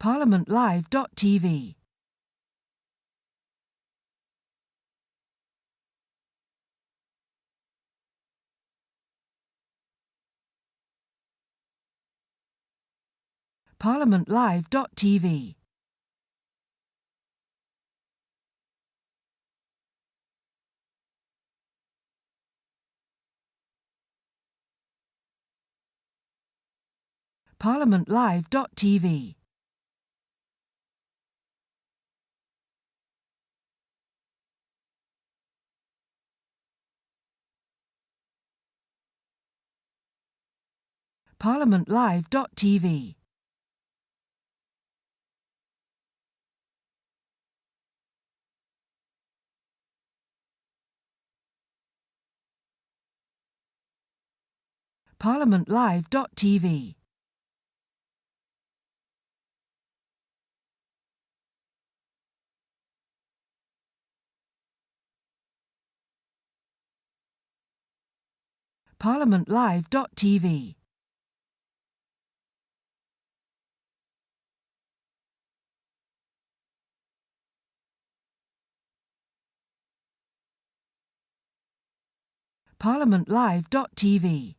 ParliamentLive.tv. ParliamentLive.tv. ParliamentLive.tv. ParliamentLive.tv. ParliamentLive.tv. ParliamentLive.tv. ParliamentLive.tv. ParliamentLive.tv.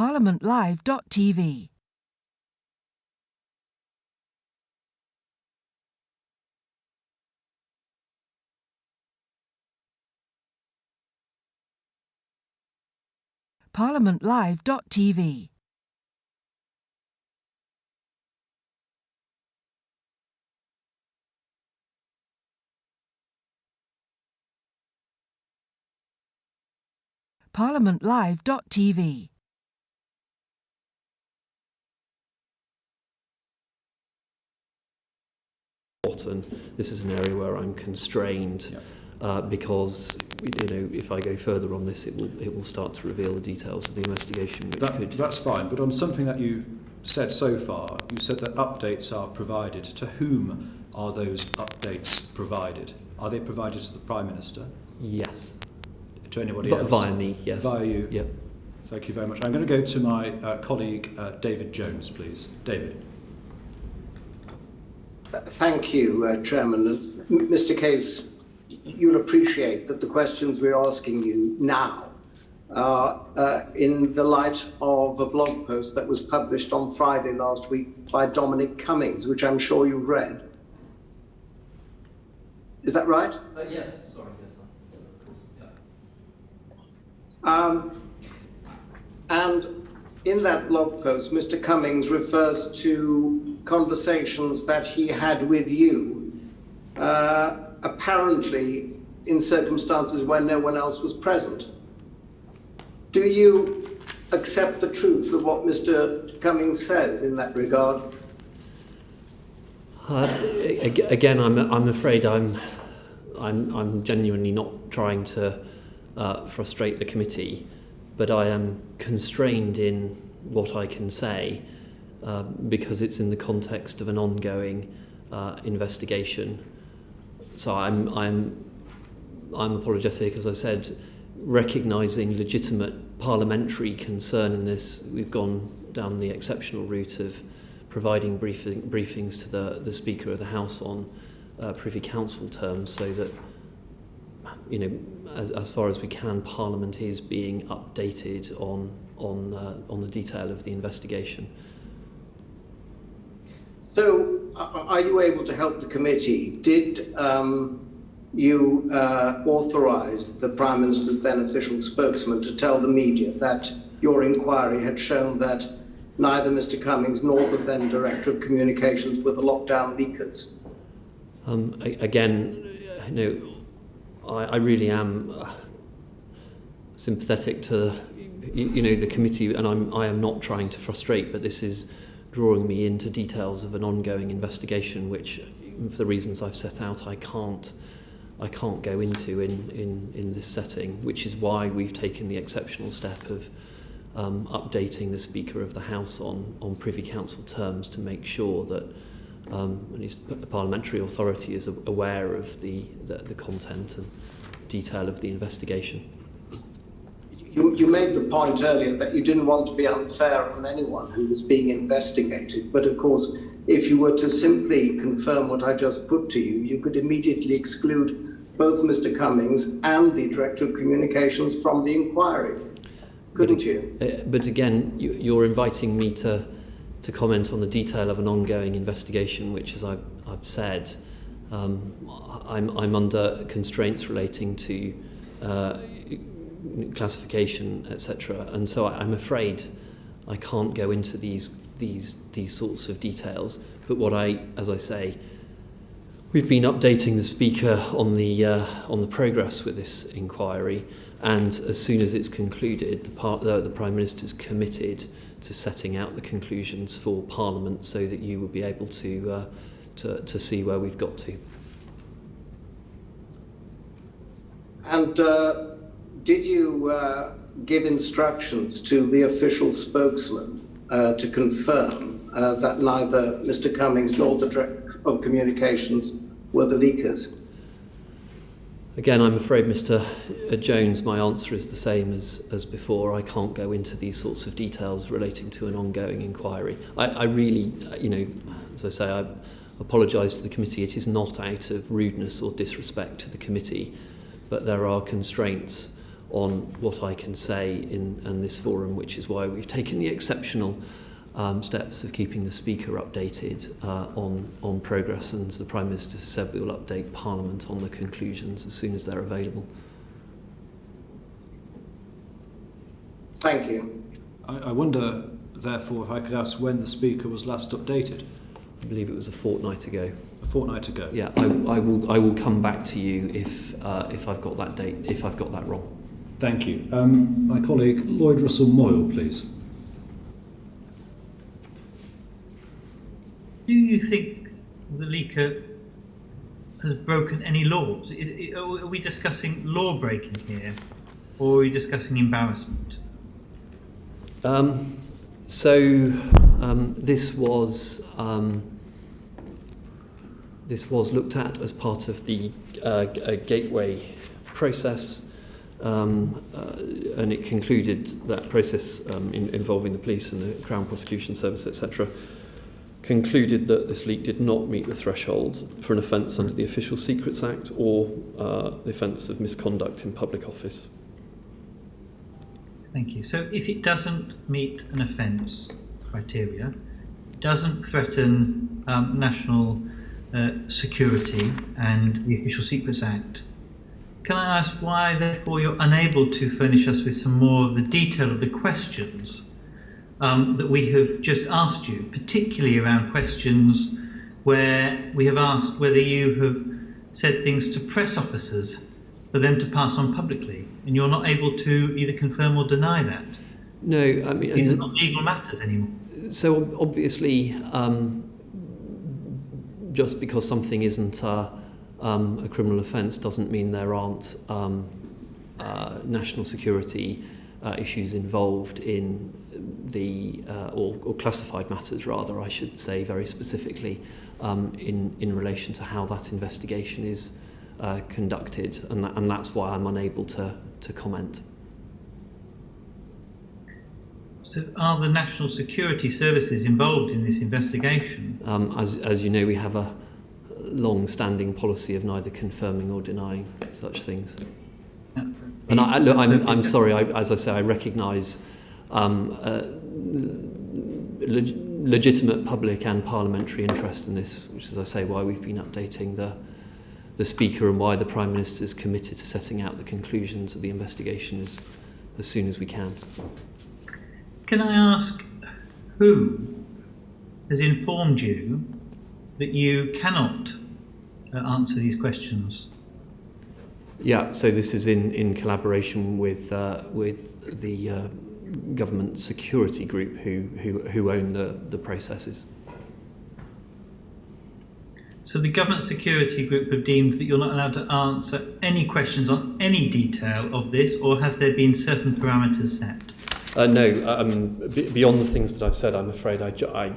ParliamentLive.tv. ParliamentLive.tv. ParliamentLive.tv. And this is an area where I'm constrained because if I go further on this, it will start to reveal the details of the investigation. That's fine, but on something that you said so far, you said that updates are provided. To whom are those updates provided? Are they provided to the Prime Minister? Yes. To anybody else? Via me, yes. Via you? Yep. Thank you very much. I'm going to go to my colleague David Jones, please. David. Thank you, Chairman. Mr. Case, you'll appreciate that the questions we're asking you now are in the light of a blog post that was published on Friday last week by Dominic Cummings, which I'm sure you've read. Is that right? Yes, sorry, yes, of course. Yeah. And in that blog post, Mr. Cummings refers to conversations that he had with you, apparently in circumstances where no one else was present. Do you accept the truth of what Mr. Cummings says in that regard? Again, I'm afraid I'm genuinely not trying to frustrate the committee, but I am constrained in what I can say because it's in the context of an ongoing investigation. So I'm apologetic, as I said, recognising legitimate parliamentary concern in this. We've gone down the exceptional route of providing briefings to the Speaker of the House on Privy Council terms, so that, as far as we can, Parliament is being updated on the detail of the investigation. So, are you able to help the committee? Did you authorise the Prime Minister's then official spokesman to tell the media that your inquiry had shown that neither Mr. Cummings nor the then Director of Communications were the lockdown leakers? Again, I really am sympathetic to the committee, and I am not trying to frustrate, but this is drawing me into details of an ongoing investigation, which, for the reasons I've set out, I can't I can't go into in this setting, which is why we've taken the exceptional step of updating the Speaker of the House on Privy Council terms to make sure that at least the parliamentary authority is aware of the content and detail of the investigation. You made the point earlier that you didn't want to be unfair on anyone who was being investigated, but of course, if you were to simply confirm what I just put to you, you could immediately exclude both Mr. Cummings and the Director of Communications from the inquiry, couldn't you? But again, you're inviting me to comment on the detail of an ongoing investigation, which, as I've said, I'm under constraints relating to classification, etc. And so I'm afraid I can't go into these sorts of details. But as I say, we've been updating the Speaker on the progress with this inquiry, and as soon as it's concluded, the Prime Minister's committed to setting out the conclusions for Parliament so that you will be able to see where we've got to. And did you give instructions to the official spokesman to confirm that neither Mr. Cummings nor the Director of Communications were the leakers? Again, I'm afraid, Mr. Jones, my answer is the same as before. I can't go into these sorts of details relating to an ongoing inquiry. I really, as I say, I apologise to the committee. It is not out of rudeness or disrespect to the committee, but there are constraints on what I can say in this forum, which is why we've taken the exceptional steps of keeping the Speaker updated on progress, and as the Prime Minister said, we will update Parliament on the conclusions as soon as they're available. Thank you. I wonder, therefore, if I could ask when the Speaker was last updated. I believe it was a fortnight ago. A fortnight ago? Yeah, I will come back to you if I've got that date, if I've got that wrong. Thank you. My colleague Lloyd Russell Moyle, please. Do you think the leaker has broken any laws? Are we discussing law breaking here, or are we discussing embarrassment? This was looked at as part of the gateway process, and it concluded that process involving the police and the Crown Prosecution Service, etc., concluded that this leak did not meet the thresholds for an offence under the Official Secrets Act or the offence of misconduct in public office. Thank you. So if it doesn't meet an offence criteria, doesn't threaten national security and the Official Secrets Act, can I ask why, therefore, you're unable to furnish us with some more of the detail of the questions that we have just asked you, particularly around questions where we have asked whether you have said things to press officers for them to pass on publicly, and you're not able to either confirm or deny that? No, I mean... These are not legal matters anymore. So obviously, just because something isn't a criminal offence doesn't mean there aren't national security issues involved in the or classified matters, rather, I should say, very specifically in relation to how that investigation is conducted, and that's why I'm unable to comment. So are the national security services involved in this investigation? As you know, we have a long-standing policy of neither confirming or denying such things. Yeah. And I'm sorry, as I say, I recognise legitimate public and parliamentary interest in this, which is, as I say, why we've been updating the Speaker and why the Prime Minister is committed to setting out the conclusions of the investigation as soon as we can. Can I ask who has informed you that you cannot answer these questions? Yeah, so this is in collaboration with the government security group who own the processes. So the government security group have deemed that you're not allowed to answer any questions on any detail of this, or has there been certain parameters set? No, I mean, beyond the things that I've said, I'm afraid I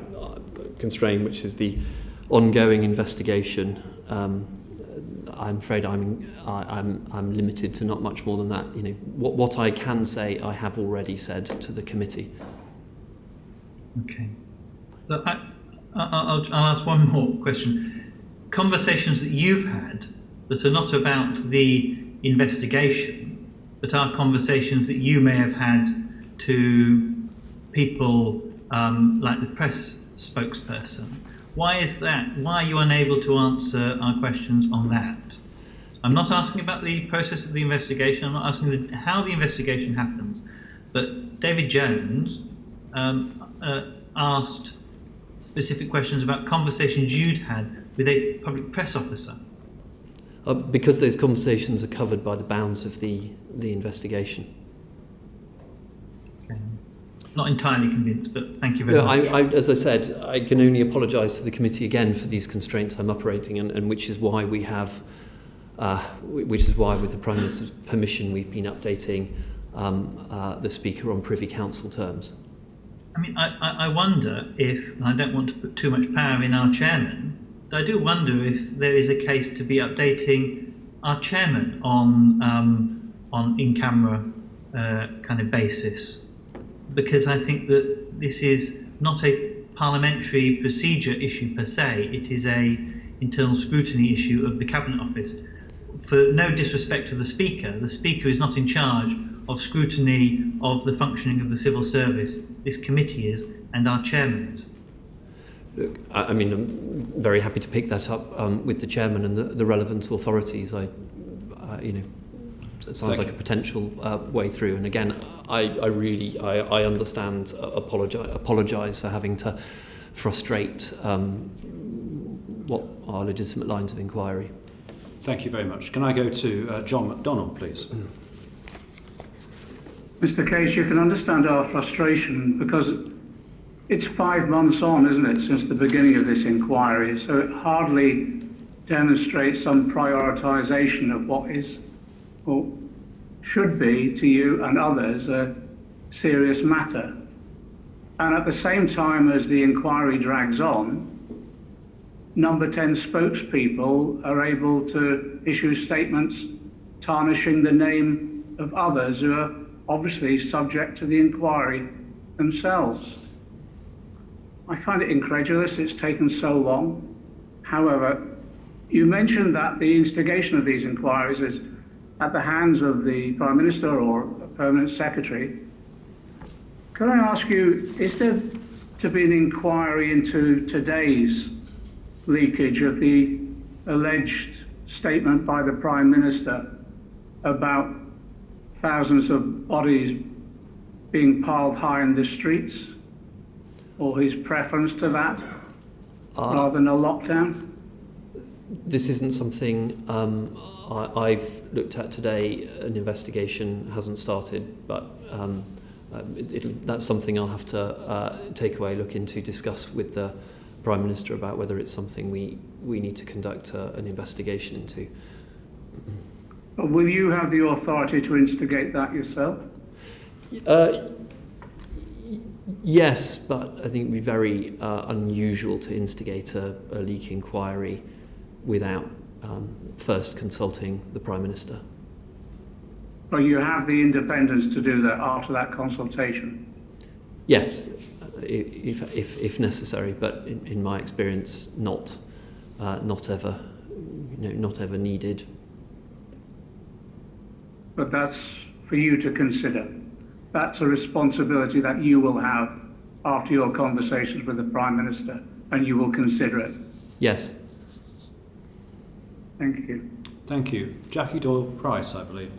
constrain, which is the ongoing investigation. I'm afraid I'm limited to not much more than that. You know, what I can say, I have already said to the committee. Okay. Look, I'll ask one more question. Conversations that you've had that are not about the investigation, but are conversations that you may have had to people like the press spokesperson. Why is that? Why are you unable to answer our questions on that? I'm not asking about the process of the investigation. I'm not asking how the investigation happens. But David Jones asked specific questions about conversations you'd had with a public press officer. Because those conversations are covered by the bounds of the investigation. Okay. Not entirely convinced, but thank you very much. As I said, I can only apologise to the committee again for these constraints I'm operating, and which is why we have, which is why, with the Prime Minister's permission, we've been updating the Speaker on Privy Council terms. I mean, I wonder if, and I don't want to put too much power in our chairman, but I do wonder if there is a case to be updating our chairman on in-camera kind of basis, because I think that this is not a parliamentary procedure issue per se. It is a internal scrutiny issue of the Cabinet Office. For no disrespect to the Speaker is not in charge of scrutiny of the functioning of the civil service. This committee is, and our chairman is. Look, I mean, I'm very happy to pick that up with the chairman and the relevant authorities. You know, it sounds like a potential way through. And again, I really understand, apologise for having to frustrate what are legitimate lines of inquiry. Thank you very much. Can I go to John McDonnell, please? Mr. Case, you can understand our frustration because it's 5 months on, isn't it, since the beginning of this inquiry, so it hardly demonstrates some prioritisation of what is, or should be to you and others, a serious matter. And at the same time as the inquiry drags on, Number 10 spokespeople are able to issue statements tarnishing the name of others who are obviously subject to the inquiry themselves. I find it incredulous it's taken so long. However, you mentioned that the instigation of these inquiries is at the hands of the Prime Minister or a Permanent Secretary. Could I ask you, is there to be an inquiry into today's leakage of the alleged statement by the Prime Minister about thousands of bodies being piled high in the streets, or his preference to that rather than a lockdown? This isn't something I've looked at today. An investigation hasn't started, but that's something I'll have to take away, look into, discuss with the Prime Minister about whether it's something we need to conduct an investigation into. Will you have the authority to instigate that yourself? Yes, but I think it would be very unusual to instigate a leak inquiry without first consulting the Prime Minister. Well, you have the independence to do that after that consultation? Yes, if necessary, but in my experience, not ever, not ever needed. But that's for you to consider. That's a responsibility that you will have after your conversations with the Prime Minister, and you will consider it. Yes. Thank you. Thank you. Jackie Doyle-Price, I believe.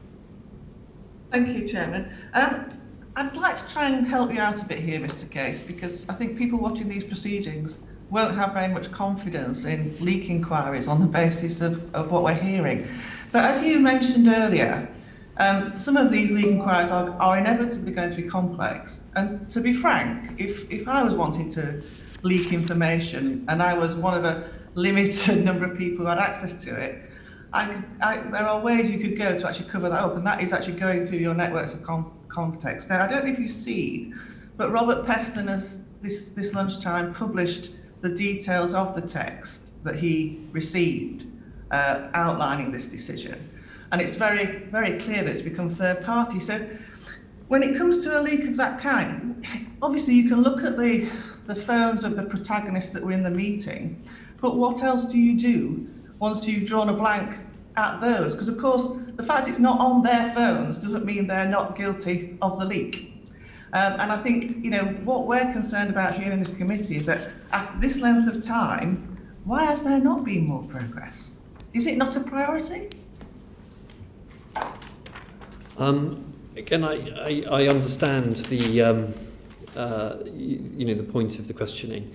Thank you, Chairman. I'd like to try and help you out a bit here, Mr. Case, because I think people watching these proceedings won't have very much confidence in leak inquiries on the basis of what we're hearing. But as you mentioned earlier, some of these leak inquiries are inevitably going to be complex. And to be frank, if I was wanting to leak information and I was one of limited number of people who had access to it, there are ways you could go to actually cover that up, and that is actually going through your networks of context. Now, I don't know if you've seen, but Robert Peston has this lunchtime published the details of the text that he received outlining this decision. And it's very, very clear that it's become third party. So when it comes to a leak of that kind, obviously you can look at the phones of the protagonists that were in the meeting, but what else do you do once you've drawn a blank at those? Because of course, the fact it's not on their phones doesn't mean they're not guilty of the leak. And I think, you know, what we're concerned about here in this committee is that at this length of time, why has there not been more progress? Is it not a priority? Again, I understand the you know, the point of the questioning.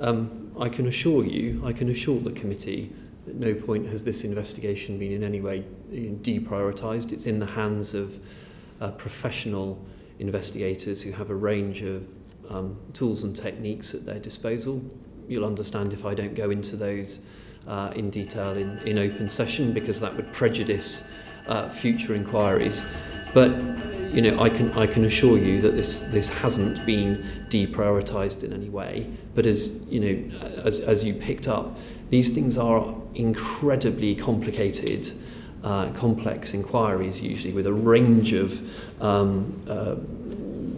I can assure the committee, at no point has this investigation been in any way deprioritised. It's in the hands of professional investigators who have a range of tools and techniques at their disposal. You'll understand if I don't go into those in detail in open session, because that would prejudice future inquiries. But you know, I can assure you that this hasn't been deprioritised in any way. But as you know, as you picked up, these things are incredibly complicated, complex inquiries, usually with a range of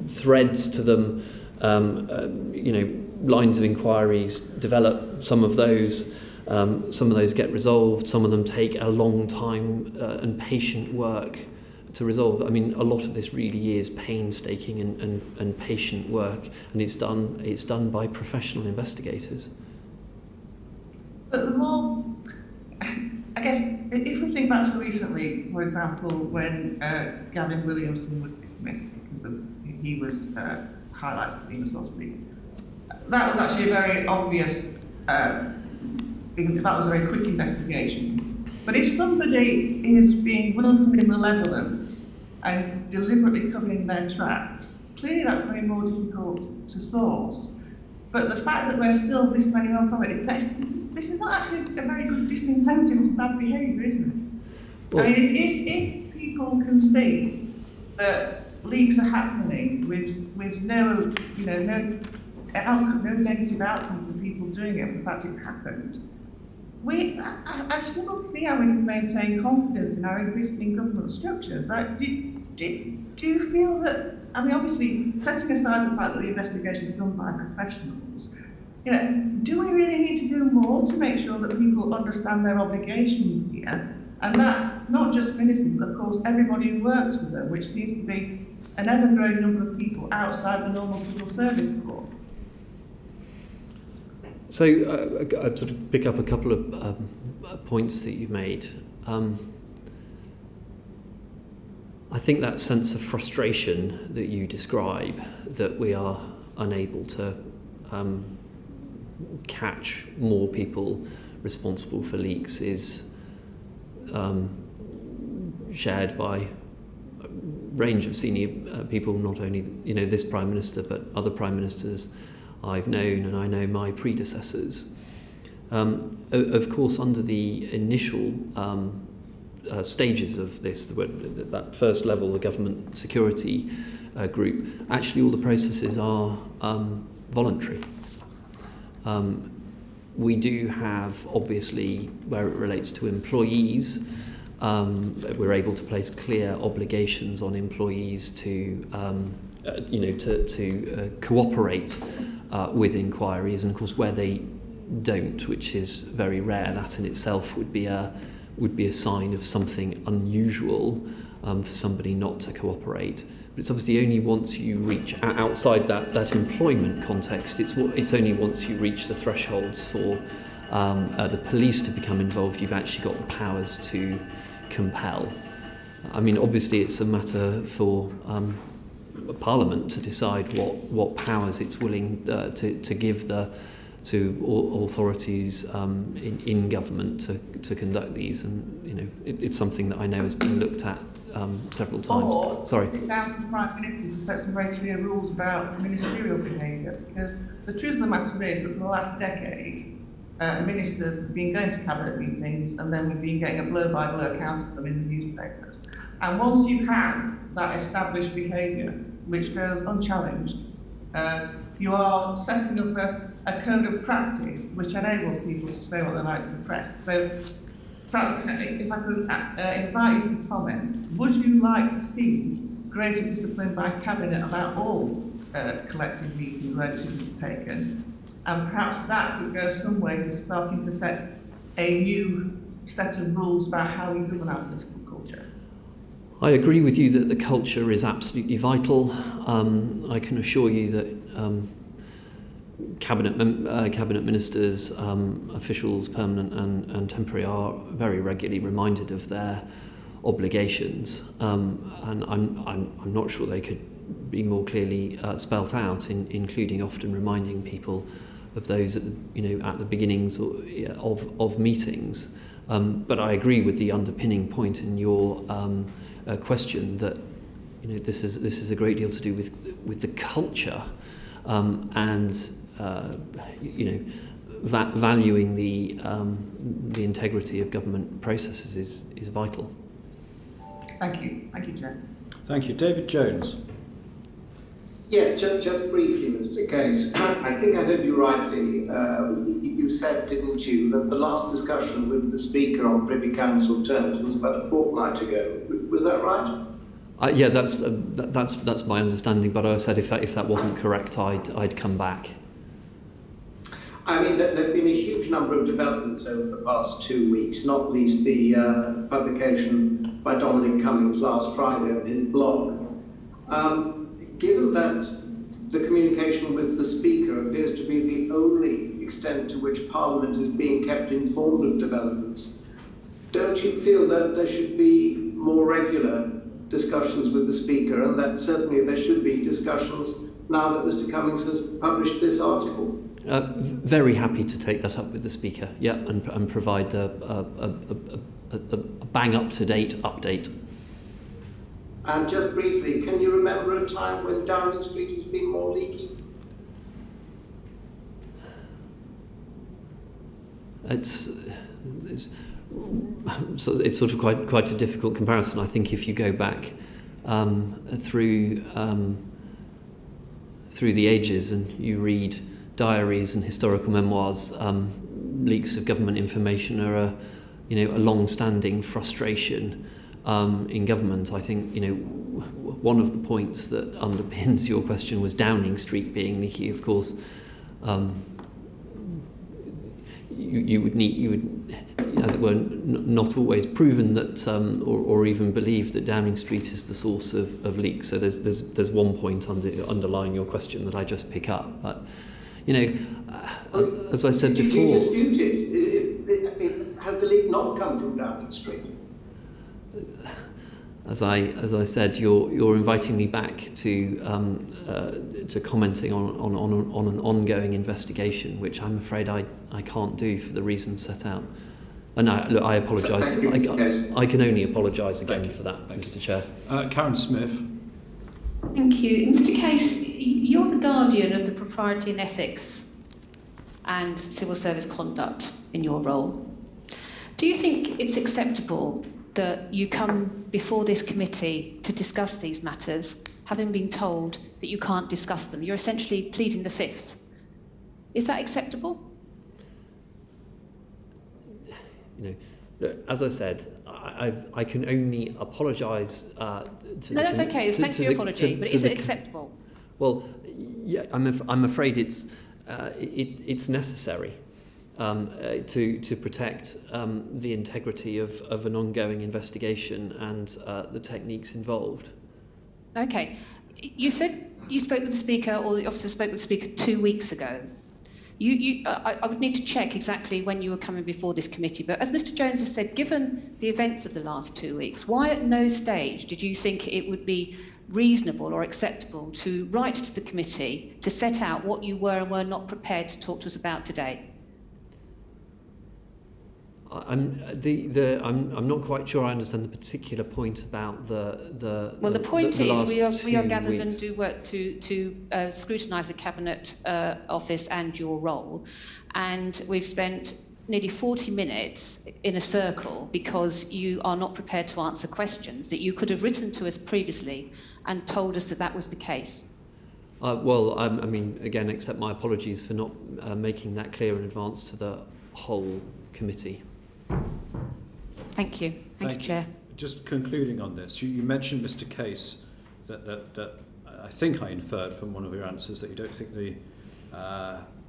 threads to them. You know, lines of inquiries develop. Some of those get resolved. Some of them take a long time and patient work to resolve. I mean, a lot of this really is painstaking and patient work, and it's done by professional investigators. But the more, I guess, if we think back to recently, for example, when Gavin Williamson was dismissed because he was highlighted to be a suspect, that was actually a very obvious, that was a very quick investigation. But if somebody is being willfully malevolent and deliberately covering their tracks, clearly that's very more difficult to source. But the fact that we're still this many months on it, this is not actually a very good disincentive to bad behaviour, isn't it? Well, I mean, if people can see that leaks are happening with no, you know, no negative outcome for people doing it, the fact it's happened, I still see how we can maintain confidence in our existing government structures. Right? Do you feel that, I mean, obviously, setting aside the fact that the investigation is done by professionals, you know, do we really need to do more to make sure that people understand their obligations here? And that's not just ministers, but of course everybody who works with them, which seems to be an ever-growing number of people outside the normal civil service corps. So I'd sort of pick up a couple of points that you've made. I think that sense of frustration that you describe, that we are unable to catch more people responsible for leaks, is shared by a range of senior people, not only, you know, this Prime Minister, but other Prime Ministers I've known, and I know my predecessors. Of course, under the initial stages of this, that first level, the government security group, actually all the processes are voluntary. We do have, obviously, where it relates to employees, we're able to place clear obligations on employees to, to cooperate with inquiries, and of course where they don't, which is very rare, that in itself would be a sign of something unusual for somebody not to cooperate. But it's obviously only once you reach outside that employment context, it's only once you reach the thresholds for the police to become involved, you've actually got the powers to compel. I mean, obviously it's a matter for Parliament to decide what powers it's willing to give to authorities in government to conduct these, and you know, it's something that I know has been looked at several times. Or Sorry. sit down to the Prime Minister and set some very clear rules about ministerial behaviour, because the truth of the matter is that for the last decade, ministers have been going to cabinet meetings, and then we've been getting a blow-by-blow account of them in the newspapers. And once you have that established behaviour, which goes unchallenged, you are setting up a code of practice which enables people to say what they like to the press. So perhaps if I could invite you to comment, would you like to see greater discipline by Cabinet about all collective meetings where decisions are taken? And perhaps that could go some way to starting to set a new set of rules about how we govern our political culture. I agree with you that the culture is absolutely vital. I can assure you that cabinet ministers, officials, permanent and temporary, are very regularly reminded of their obligations, and I'm not sure they could be more clearly spelt out, including often reminding people of those at the beginnings of meetings. But I agree with the underpinning point in your question that this is a great deal to do with the culture, and valuing the integrity of government processes is vital. Thank you, Chair. Thank you, David Jones. Yes, just briefly, Mr. Case. I think I heard you rightly. You said, didn't you, that the last discussion with the Speaker on Privy Council terms was about a fortnight ago. Was that right? Yeah, that's my understanding. But I said if that wasn't correct, I'd come back. I mean, there have been a huge number of developments over the past 2 weeks, not least the publication by Dominic Cummings last Friday of his blog. Given that the communication with the Speaker appears to be the only extent to which Parliament is being kept informed of developments, don't you feel that there should be more regular discussions with the Speaker, and that certainly there should be discussions now that Mr. Cummings has published this article? Very happy to take that up with the Speaker, yeah, and provide a bang up-to-date update. And just briefly, can you remember a time when Downing Street has been more leaky? It's sort of quite a difficult comparison. I think if you go back through the ages and you read diaries and historical memoirs, leaks of government information are a long-standing frustration in government. I think one of the points that underpins your question was Downing Street being leaky. Of course, you would, as it were, not always proven that or even believe that Downing Street is the source of leaks. So there's one point underlying your question that I just pick up, but as I said before, do you dispute it? Has the leak not come from Downing Street? As I said, you're inviting me back to commenting on an ongoing investigation, which I'm afraid I can't do for the reasons set out. And I apologise. I can only apologise again for that, Mr. Chair. Karen Smith. Thank you. Mr. Case, you're the guardian of the propriety and ethics and civil service conduct in your role. Do you think it's acceptable that you come before this committee to discuss these matters, having been told that you can't discuss them? You're essentially pleading the fifth. Is that acceptable? As I said, I can only apologise to No, that's okay. Thanks for your apology, but is it acceptable? Well, yeah, I'm afraid it's necessary to protect the integrity of an ongoing investigation and the techniques involved. Okay. You said you spoke with the Speaker, or the officer spoke with the Speaker 2 weeks ago. I would need to check exactly when you were coming before this committee, but as Mr. Jones has said, given the events of the last 2 weeks, why at no stage did you think it would be reasonable or acceptable to write to the committee to set out what you were and were not prepared to talk to us about today? I'm not quite sure I understand the particular point about the. Well, the point is we are gathered weeks. and do work to scrutinise the Cabinet Office and your role, and we've spent nearly 40 minutes in a circle because you are not prepared to answer questions that you could have written to us previously and told us that that was the case. Well, I mean, again, accept my apologies for not making that clear in advance to the whole committee. Thank you. Thank you, Chair. Just concluding on this, you mentioned, Mr. Case, that I think I inferred from one of your answers that you don't think the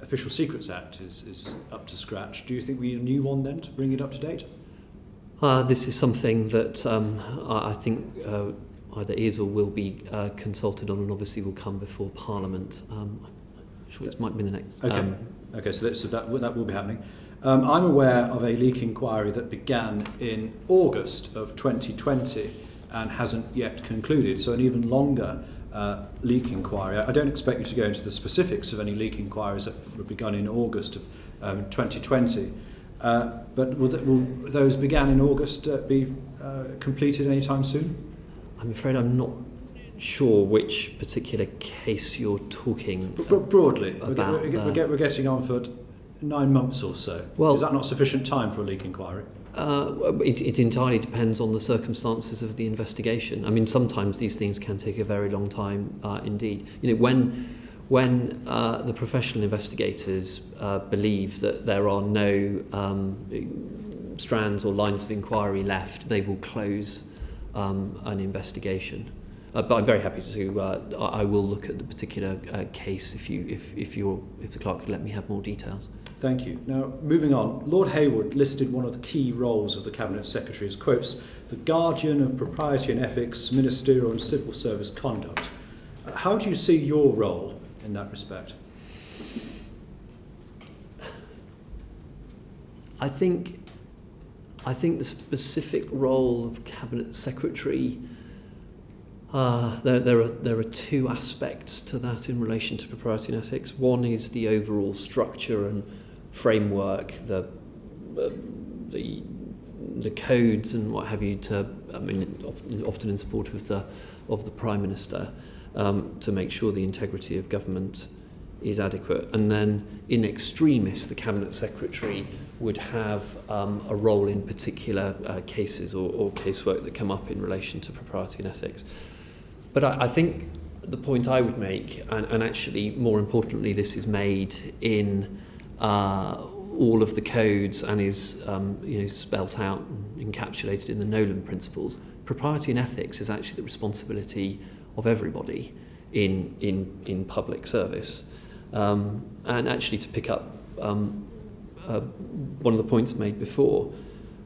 Official Secrets Act is up to scratch. Do you think we need a new one then to bring it up to date? This is something that I think either is or will be consulted on, and obviously will come before Parliament. I'm sure this might be the next. Okay. Okay, so that will be happening. I'm aware of a leak inquiry that began in August of 2020 and hasn't yet concluded, so an even longer leak inquiry. I don't expect you to go into the specifics of any leak inquiries that were begun in August of 2020, but will those began in August be completed anytime soon? I'm afraid I'm not sure which particular case you're talking broadly about. We're getting on for 9 months or so. Well, is that not sufficient time for a leak inquiry? It entirely depends on the circumstances of the investigation. I mean, sometimes these things can take a very long time indeed. You know, when the professional investigators believe that there are no strands or lines of inquiry left, they will close an investigation. But I'm very happy to. I will look at the particular case if the clerk could let me have more details. Thank you. Now, moving on, Lord Hayward listed one of the key roles of the Cabinet Secretary as, quotes, the guardian of propriety and ethics, ministerial and civil service conduct. How do you see your role in that respect? I think the specific role of Cabinet Secretary, there are two aspects to that in relation to propriety and ethics. One is the overall structure and framework, the codes and what have you, often in support of the Prime Minister, to make sure the integrity of government is adequate. And then in extremis, the Cabinet Secretary would have a role in particular cases or casework that come up in relation to propriety and ethics. But I think the point I would make, and actually more importantly this is made in all of the codes and is spelt out and encapsulated in the Nolan principles, propriety and ethics is actually the responsibility of everybody in public service. And actually, to pick up one of the points made before,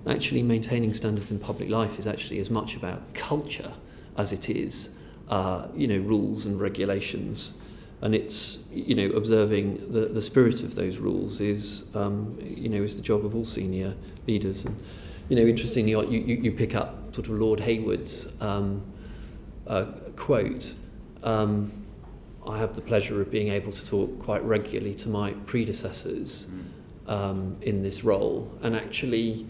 actually maintaining standards in public life is actually as much about culture as it is rules and regulations, and it's observing the spirit of those rules is the job of all senior leaders. And interestingly, you pick up sort of Lord Hayward's quote. I have the pleasure of being able to talk quite regularly to my predecessors in this role, and actually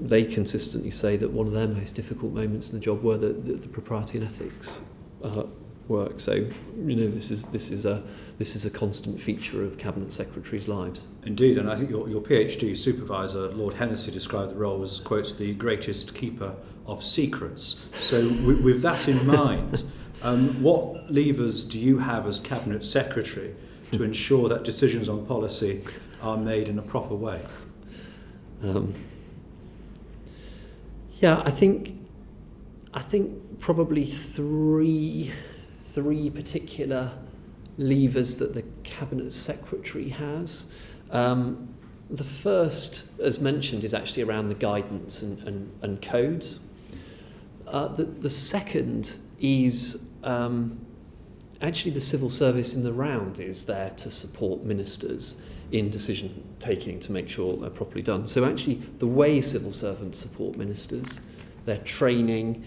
they consistently say that one of their most difficult moments in the job were the propriety and ethics work. So this is a constant feature of Cabinet Secretaries' lives. Indeed, and I think your PhD supervisor, Lord Hennessy, described the role as, quotes, the greatest keeper of secrets. So with that in mind, what levers do you have as Cabinet Secretary to ensure that decisions on policy are made in a proper way? I think probably three particular levers that the Cabinet Secretary has. The first, as mentioned, is actually around the guidance and codes. The second is actually the civil service in the round is there to support ministers in decision taking to make sure they're properly done. So actually the way civil servants support ministers, their training,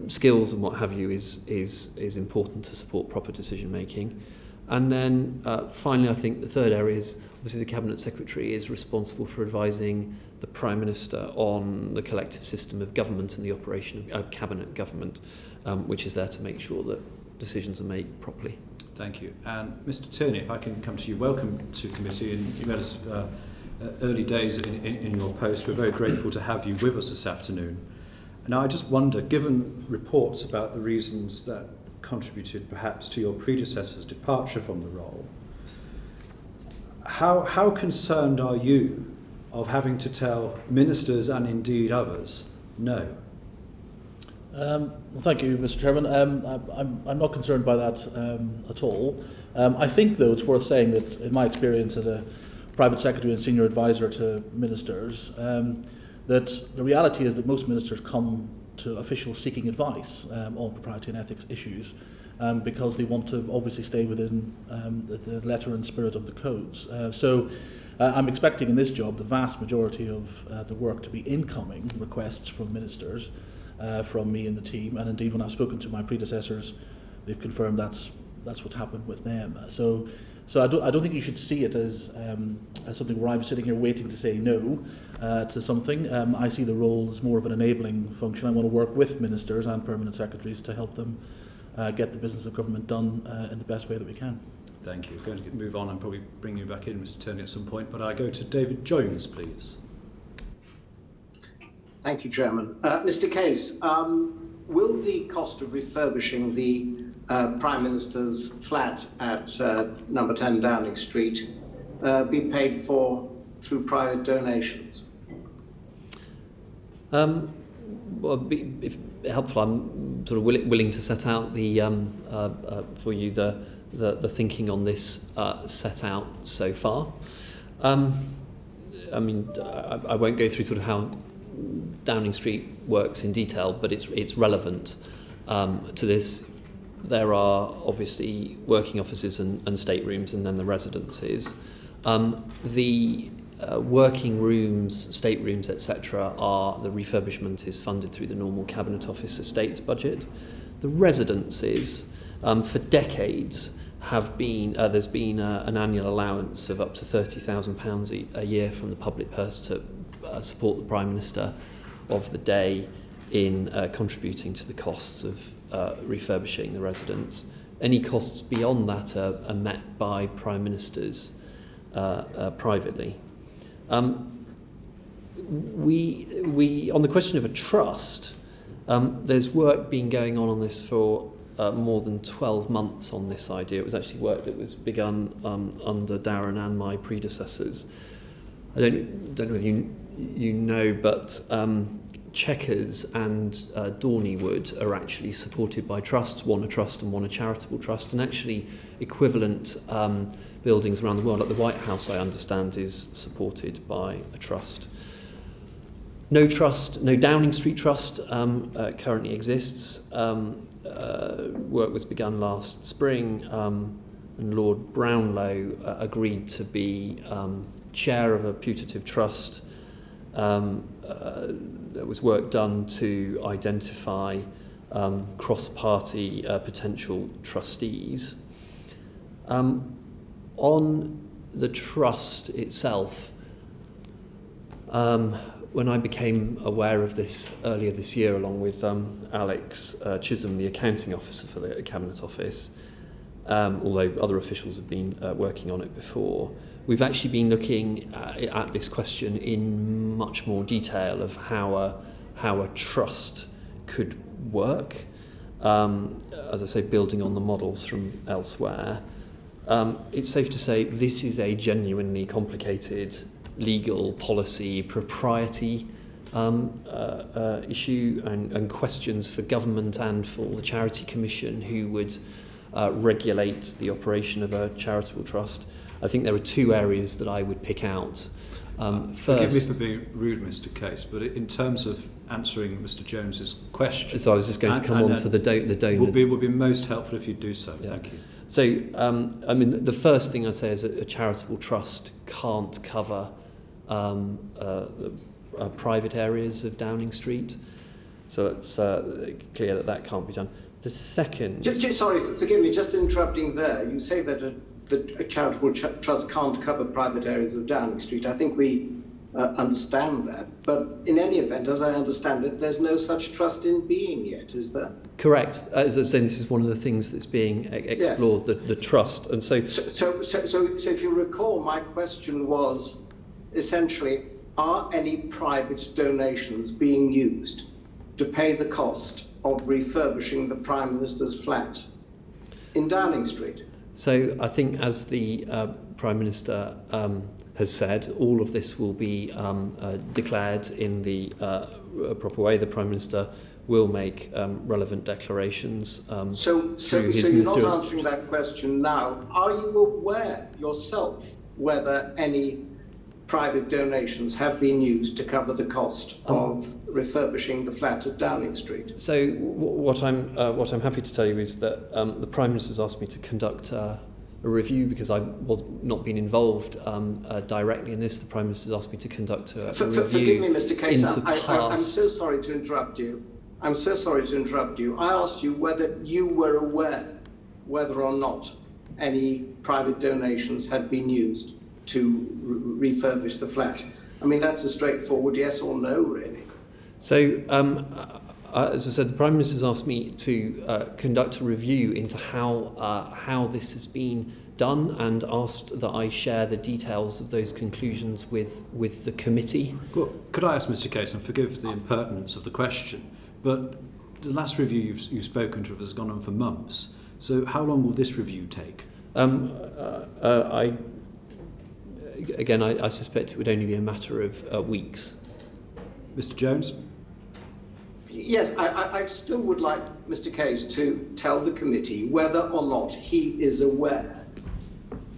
skills and what have you is important to support proper decision making. And then finally, I think the third area is obviously the Cabinet Secretary is responsible for advising the Prime Minister on the collective system of government and the operation of Cabinet government, which is there to make sure that decisions are made properly. Thank you. And Mr Tierney, if I can come to you, welcome to committee, and you met us early days in your post. We're very grateful to have you with us this afternoon. Now, I just wonder, given reports about the reasons that contributed perhaps to your predecessor's departure from the role, how concerned are you of having to tell ministers and indeed others no? Well, thank you, Mr Chairman. I'm not concerned by that at all. I think, though, it's worth saying that in my experience as a private secretary and senior advisor to ministers, that the reality is that most ministers come to officials seeking advice on propriety and ethics issues because they want to obviously stay within the letter and spirit of the codes. So I'm expecting in this job the vast majority of the work to be incoming requests from ministers, from me and the team, and indeed when I've spoken to my predecessors, they've confirmed that's what happened with them. So I don't think you should see it as something where I'm sitting here waiting to say no to something. I see the role as more of an enabling function. I want to work with ministers and permanent secretaries to help them get the business of government done in the best way that we can. Thank you. I'm going to move on and probably bring you back in, Mr Tierney, at some point, but I go to David Jones, please. Thank you, Chairman. Mr Case, will the cost of refurbishing the Prime Minister's flat at number 10 Downing Street be paid for through private donations? Well, if helpful, I'm sort of willing to set out the for you the thinking on this set out so far. I mean, I won't go through sort of how Downing Street works in detail, but it's relevant to this. There are obviously working offices and staterooms, and then the residences. The working rooms, staterooms, etc. the refurbishment is funded through the normal Cabinet Office estates budget. The residences, for decades, have been there's been an annual allowance of up to £30,000 a year from the public purse to support the Prime Minister of the day in contributing to the costs of refurbishing the residence. Any costs beyond that are met by Prime Ministers privately. We on the question of a trust, there's work been going on this for more than 12 months on this idea. It was actually work that was begun under Darren and my predecessors. I don't know whether you know, but Chequers and Dorneywood are actually supported by trusts, one a trust and one a charitable trust, and actually equivalent buildings around the world, like the White House, I understand, is supported by a trust. No Downing Street Trust currently exists. Work was begun last spring, and Lord Brownlow agreed to be chair of a putative trust. There was work done to identify cross-party potential trustees. On the trust itself, when I became aware of this earlier this year, along with Alex Chisholm, the accounting officer for the Cabinet Office, although other officials have been working on it before, we've actually been looking at this question in much more detail of how a trust could work. As I say, building on the models from elsewhere. It's safe to say this is a genuinely complicated legal policy propriety issue and questions for government and for the Charity Commission, who would regulate the operation of a charitable trust. I think there are two areas that I would pick out. Forgive me for being rude, Mr. Case, but in terms of answering Mr. Jones's question, so I was just going to come on to the donor. Would be most helpful if you do so. Yeah. Thank you. So, I mean, the first thing I'd say is that a charitable trust can't cover private areas of Downing Street. So it's clear that can't be done. The second... Sorry, forgive me, just interrupting there. You say that a charitable trust can't cover private areas of Downing Street. I think we understand that. But in any event, as I understand it, there's no such trust in being yet, is there? Correct. As I was saying, this is one of the things that's being explored, yes. the trust. And so if you recall, my question was essentially, are any private donations being used to pay the cost of refurbishing the Prime Minister's flat in Downing Street? So I think, as the Prime Minister has said, all of this will be declared in the proper way. The Prime Minister will make relevant declarations So you're not answering that question now. Are you aware yourself whether any private donations have been used to cover the cost of refurbishing the flat at Downing Street? So what I'm happy to tell you is that the Prime Minister has asked me to conduct a review, because I was not being involved directly in this. The Prime Minister has asked me to conduct a review. Forgive me, Mr. Case. I'm so sorry to interrupt you. I'm so sorry to interrupt you. I asked you whether you were aware whether or not any private donations had been used to refurbish the flat. I mean, that's a straightforward yes or no, really. So, as I said, the Prime Minister has asked me to conduct a review into how this has been done, and asked that I share the details of those conclusions with the committee. Well, could I ask Mr. Case, and forgive the impertinence of the question, but the last review you've spoken to has gone on for months. So how long will this review take? I suspect it would only be a matter of weeks. Mr. Jones? Yes, I still would like Mr. Case to tell the committee whether or not he is aware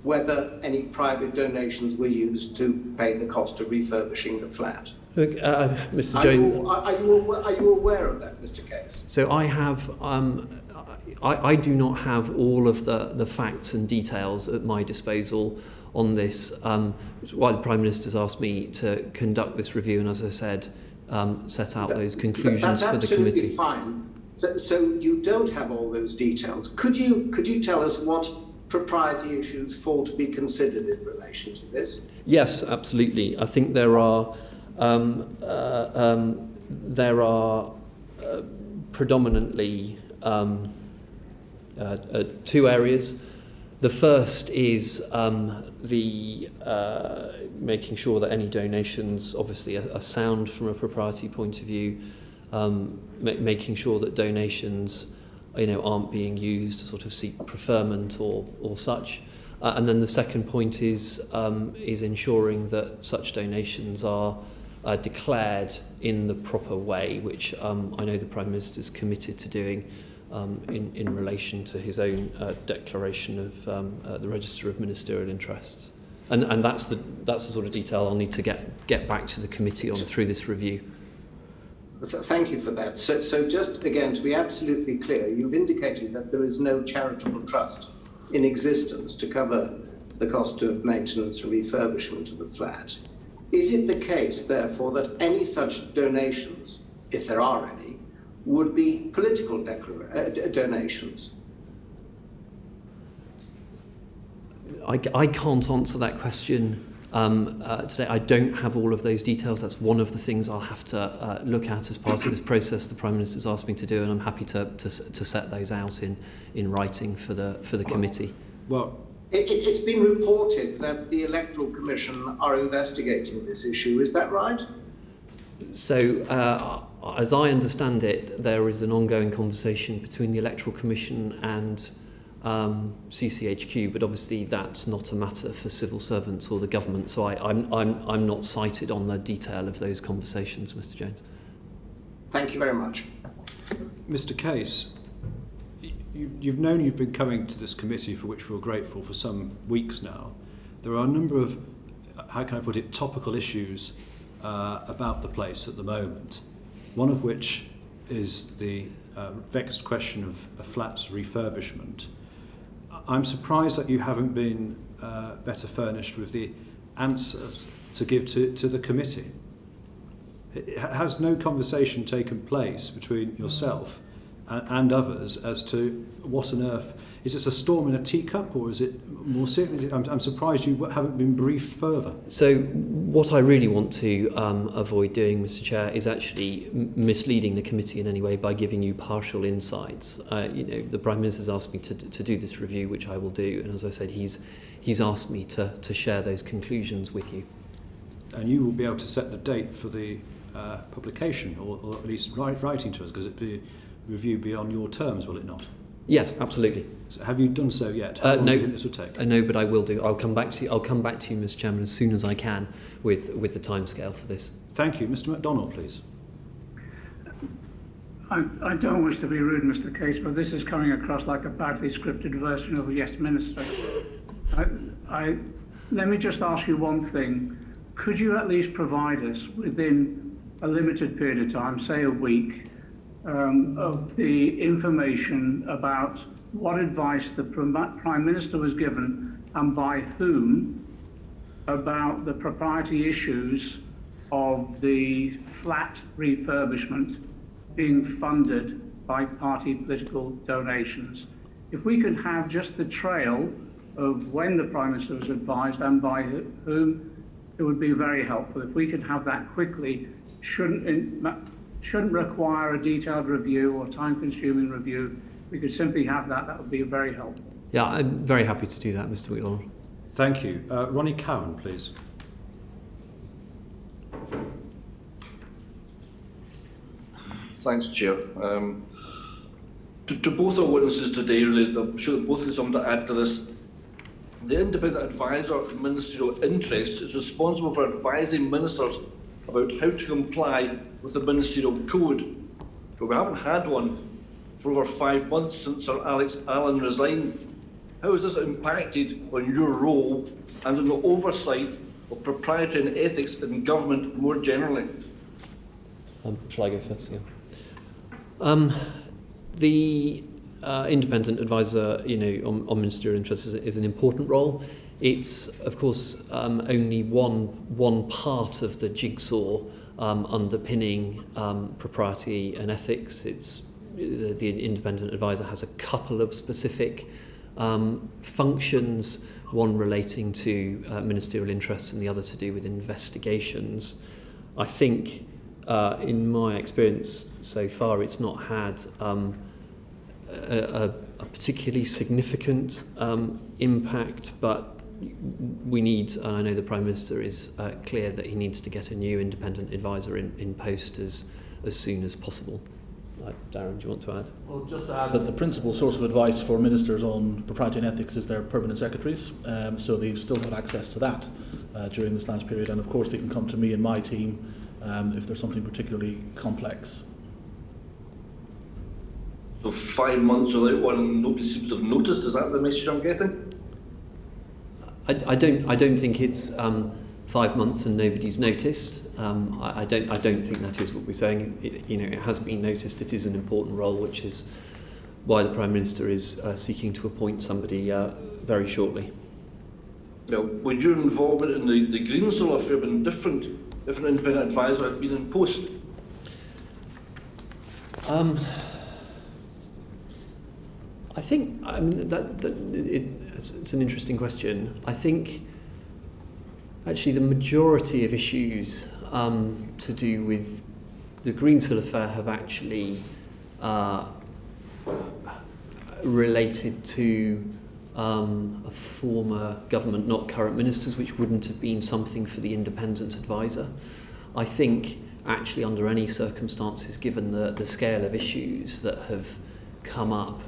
whether any private donations were used to pay the cost of refurbishing the flat. Look, Mr. Jones... Are you aware of that, Mr. Case? So I have... I do not have all of the facts and details at my disposal on this, which is why the Prime Minister's asked me to conduct this review, and as I said, set out those conclusions for the committee. That's absolutely fine. So you don't have all those details. Could you tell us what propriety issues fall to be considered in relation to this? Yes, absolutely. I think there are predominantly two areas. The first is the making sure that any donations obviously are sound from a propriety point of view, making sure that donations aren't being used to sort of seek preferment or such. And then the second point is ensuring that such donations are declared in the proper way, which I know the Prime Minister is committed to doing in relation to his own declaration of the Register of Ministerial Interests. And that's the sort of detail I'll need to get back to the committee on through this review. Thank you for that. So just again, to be absolutely clear, you've indicated that there is no charitable trust in existence to cover the cost of maintenance and refurbishment of the flat. Is it the case, therefore, that any such donations, if there are any, would be political donations? I can't answer that question today. I don't have all of those details. That's one of the things I'll have to look at as part of this process the Prime Minister's asked me to do, and I'm happy to set those out in writing for the committee. Well, it's been reported that the Electoral Commission are investigating this issue. Is that right? So, as I understand it, there is an ongoing conversation between the Electoral Commission and CCHQ, but obviously that's not a matter for civil servants or the government. So I'm not cited on the detail of those conversations, Mr. Jones. Thank you very much, Mr. Case. You've known you've been coming to this committee, for which we're grateful, for some weeks now. There are a number of, how can I put it, topical issues about the place at the moment. One of which is the vexed question of a flat's refurbishment. I'm surprised that you haven't been better furnished with the answers to give to the committee. Has no conversation taken place between yourself and others as to what on earth, is this a storm in a teacup, or is it more serious? I'm surprised you haven't been briefed further. So what I really want to avoid doing, Mr. Chair, is actually misleading the committee in any way by giving you partial insights. The Prime Minister's asked me to do this review, which I will do, and as I said, he's asked me to share those conclusions with you. And you will be able to set the date for the publication, or at least writing to us, because it'll be review beyond your terms, will it not? Yes, absolutely. So have you done so yet? How long do you think this will take? No, but I will do. I'll come back to you, Mr. Chairman, as soon as I can with the timescale for this. Thank you. Mr. MacDonald, please. I don't wish to be rude, Mr. Case, but this is coming across like a badly scripted version of Yes Minister. Let me just ask you one thing. Could you at least provide us within a limited period of time, say a week, of the information about what advice the Prime Minister was given and by whom about the propriety issues of the flat refurbishment being funded by party political donations? If we could have just the trail of when the Prime Minister was advised and by whom, it would be very helpful. If we could have that quickly, shouldn't require a detailed review or time-consuming review. We could simply have that would be very helpful. Yeah, I'm very happy to do that, Mr. MacDonald. Thank you. Ronnie Cowan, please. Thanks, Chair. To both our witnesses today, really, I'm sure that both have something to add to this. The independent advisor of ministerial interests is responsible for advising ministers about how to comply with the ministerial code. But we haven't had one for over 5 months since Sir Alex Allen resigned. How has this impacted on your role and on the oversight of propriety and ethics in government more generally? Shall I go first? Yeah. The independent advisor, on ministerial interests is an important role. It's, of course, only one part of the jigsaw underpinning propriety and ethics. It's the independent advisor has a couple of specific functions, one relating to ministerial interests and the other to do with investigations. I think, in my experience so far, it's not had a particularly significant impact, but we need, and I know the Prime Minister is clear that he needs to get a new independent advisor in post as soon as possible. Darren, do you want to add? Well, just to add that the principal source of advice for ministers on propriety and ethics is their permanent secretaries, so they've still got access to that during this last period, and of course they can come to me and my team if there's something particularly complex. So 5 months without one, and nobody seems to have noticed. Is that the message I'm getting? I don't think it's 5 months and nobody's noticed. I don't think that is what we're saying. It has been noticed. It is an important role, which is why the Prime Minister is seeking to appoint somebody very shortly. Now, would your involvement in the Greensill affair have been different if an independent advisor had been in post? I think it's an interesting question. I think actually the majority of issues to do with the Greensill affair have actually related to a former government, not current ministers, which wouldn't have been something for the independent advisor. I think actually under any circumstances, given the scale of issues that have come up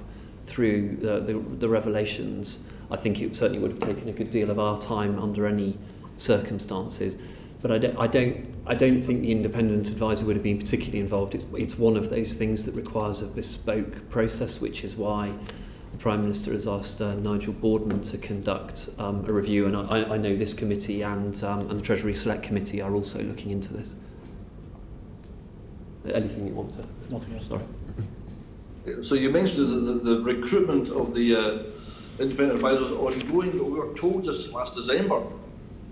through the revelations, I think it certainly would have taken a good deal of our time under any circumstances. But I don't think the independent advisor would have been particularly involved. It's one of those things that requires a bespoke process, which is why the Prime Minister has asked Nigel Boardman to conduct a review, and I know this committee and the Treasury Select Committee are also looking into this. Anything you want to? Nothing else. Sorry. So you mentioned the recruitment of the independent advisors ongoing, but we were told this last December.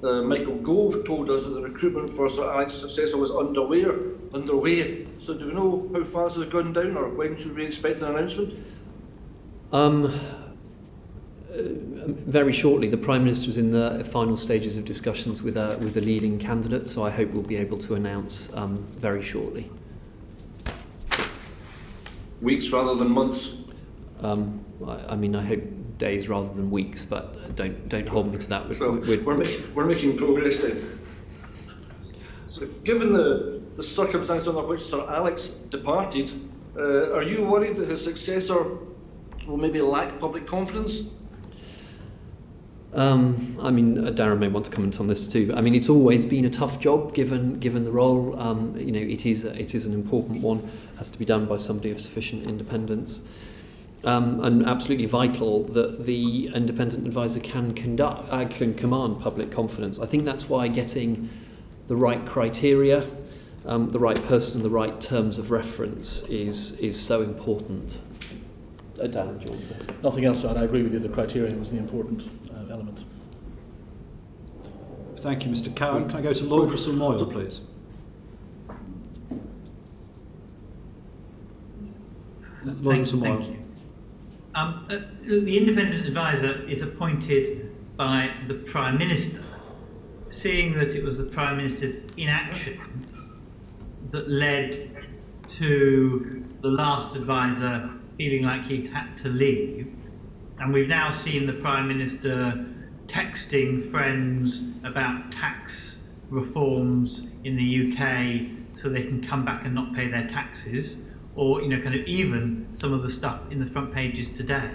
Michael Gove told us that the recruitment for Sir Alex's successor was underway. underway. So do we know how far this has gone down, or when should we expect an announcement? Very shortly. The Prime Minister is in the final stages of discussions with the leading candidate, so I hope we'll be able to announce very shortly. Weeks rather than months? I mean, I hope days rather than weeks, but don't hold me to that. We're making progress then. So, given the circumstances under which Sir Alex departed, are you worried that his successor will maybe lack public confidence? I mean, Darren may want to comment on this too. But I mean, it's always been a tough job, given the role. You know, it is an important one. It has to be done by somebody of sufficient independence, and absolutely vital that the independent advisor can command public confidence. I think that's why getting the right criteria, the right person, the right terms of reference is so important. Darren, do you want to? Nothing else to add. I agree with you. The criteria was the important element. Thank you, Mr. Cowan. Can I go to Lloyd Russell Moyle, please? Lloyd Russell Moyle. Thank you. The independent advisor is appointed by the Prime Minister. Seeing that it was the Prime Minister's inaction that led to the last advisor feeling like he had to leave, and we've now seen the Prime Minister texting friends about tax reforms in the UK so they can come back and not pay their taxes, or, you know, kind of even some of the stuff in the front pages today.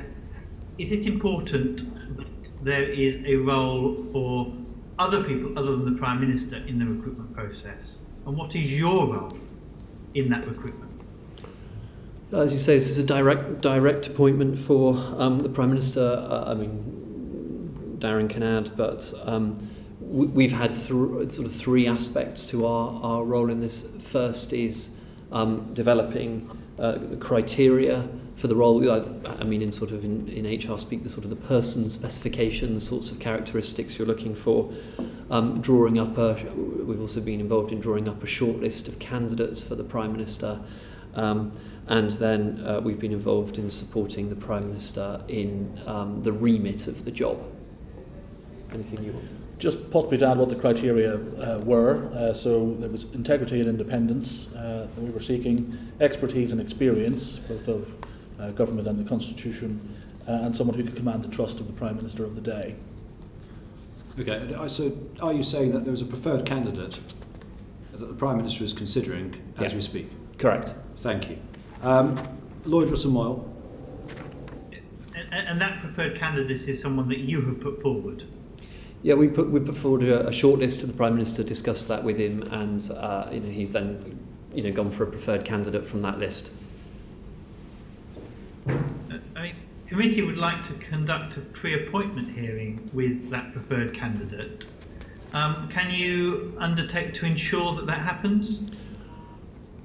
Is it important that there is a role for other people other than the Prime Minister in the recruitment process? And what is your role in that recruitment? As you say, this is a direct appointment for the Prime Minister. I mean, Darren can add, but we've had sort of three aspects to our role in this. First is developing the criteria for the role. I mean, in HR speak, the sort of the person specification, the sorts of characteristics you're looking for. Drawing up we've also been involved in drawing up a short list of candidates for the Prime Minister. And then we've been involved in supporting the Prime Minister in the remit of the job. Anything you want to? Just possibly to add what the criteria were. So there was integrity and independence that we were seeking, expertise and experience, both of government and the Constitution, and someone who could command the trust of the Prime Minister of the day. Okay, so are you saying that there is a preferred candidate that the Prime Minister is considering as we speak? Correct. Thank you. Lloyd Russell Moyle. And that preferred candidate is someone that you have put forward? Yeah, we put forward a short list to the Prime Minister, discussed that with him, and he's then gone for a preferred candidate from that list. I mean, committee would like to conduct a pre-appointment hearing with that preferred candidate. Can you undertake to ensure that happens?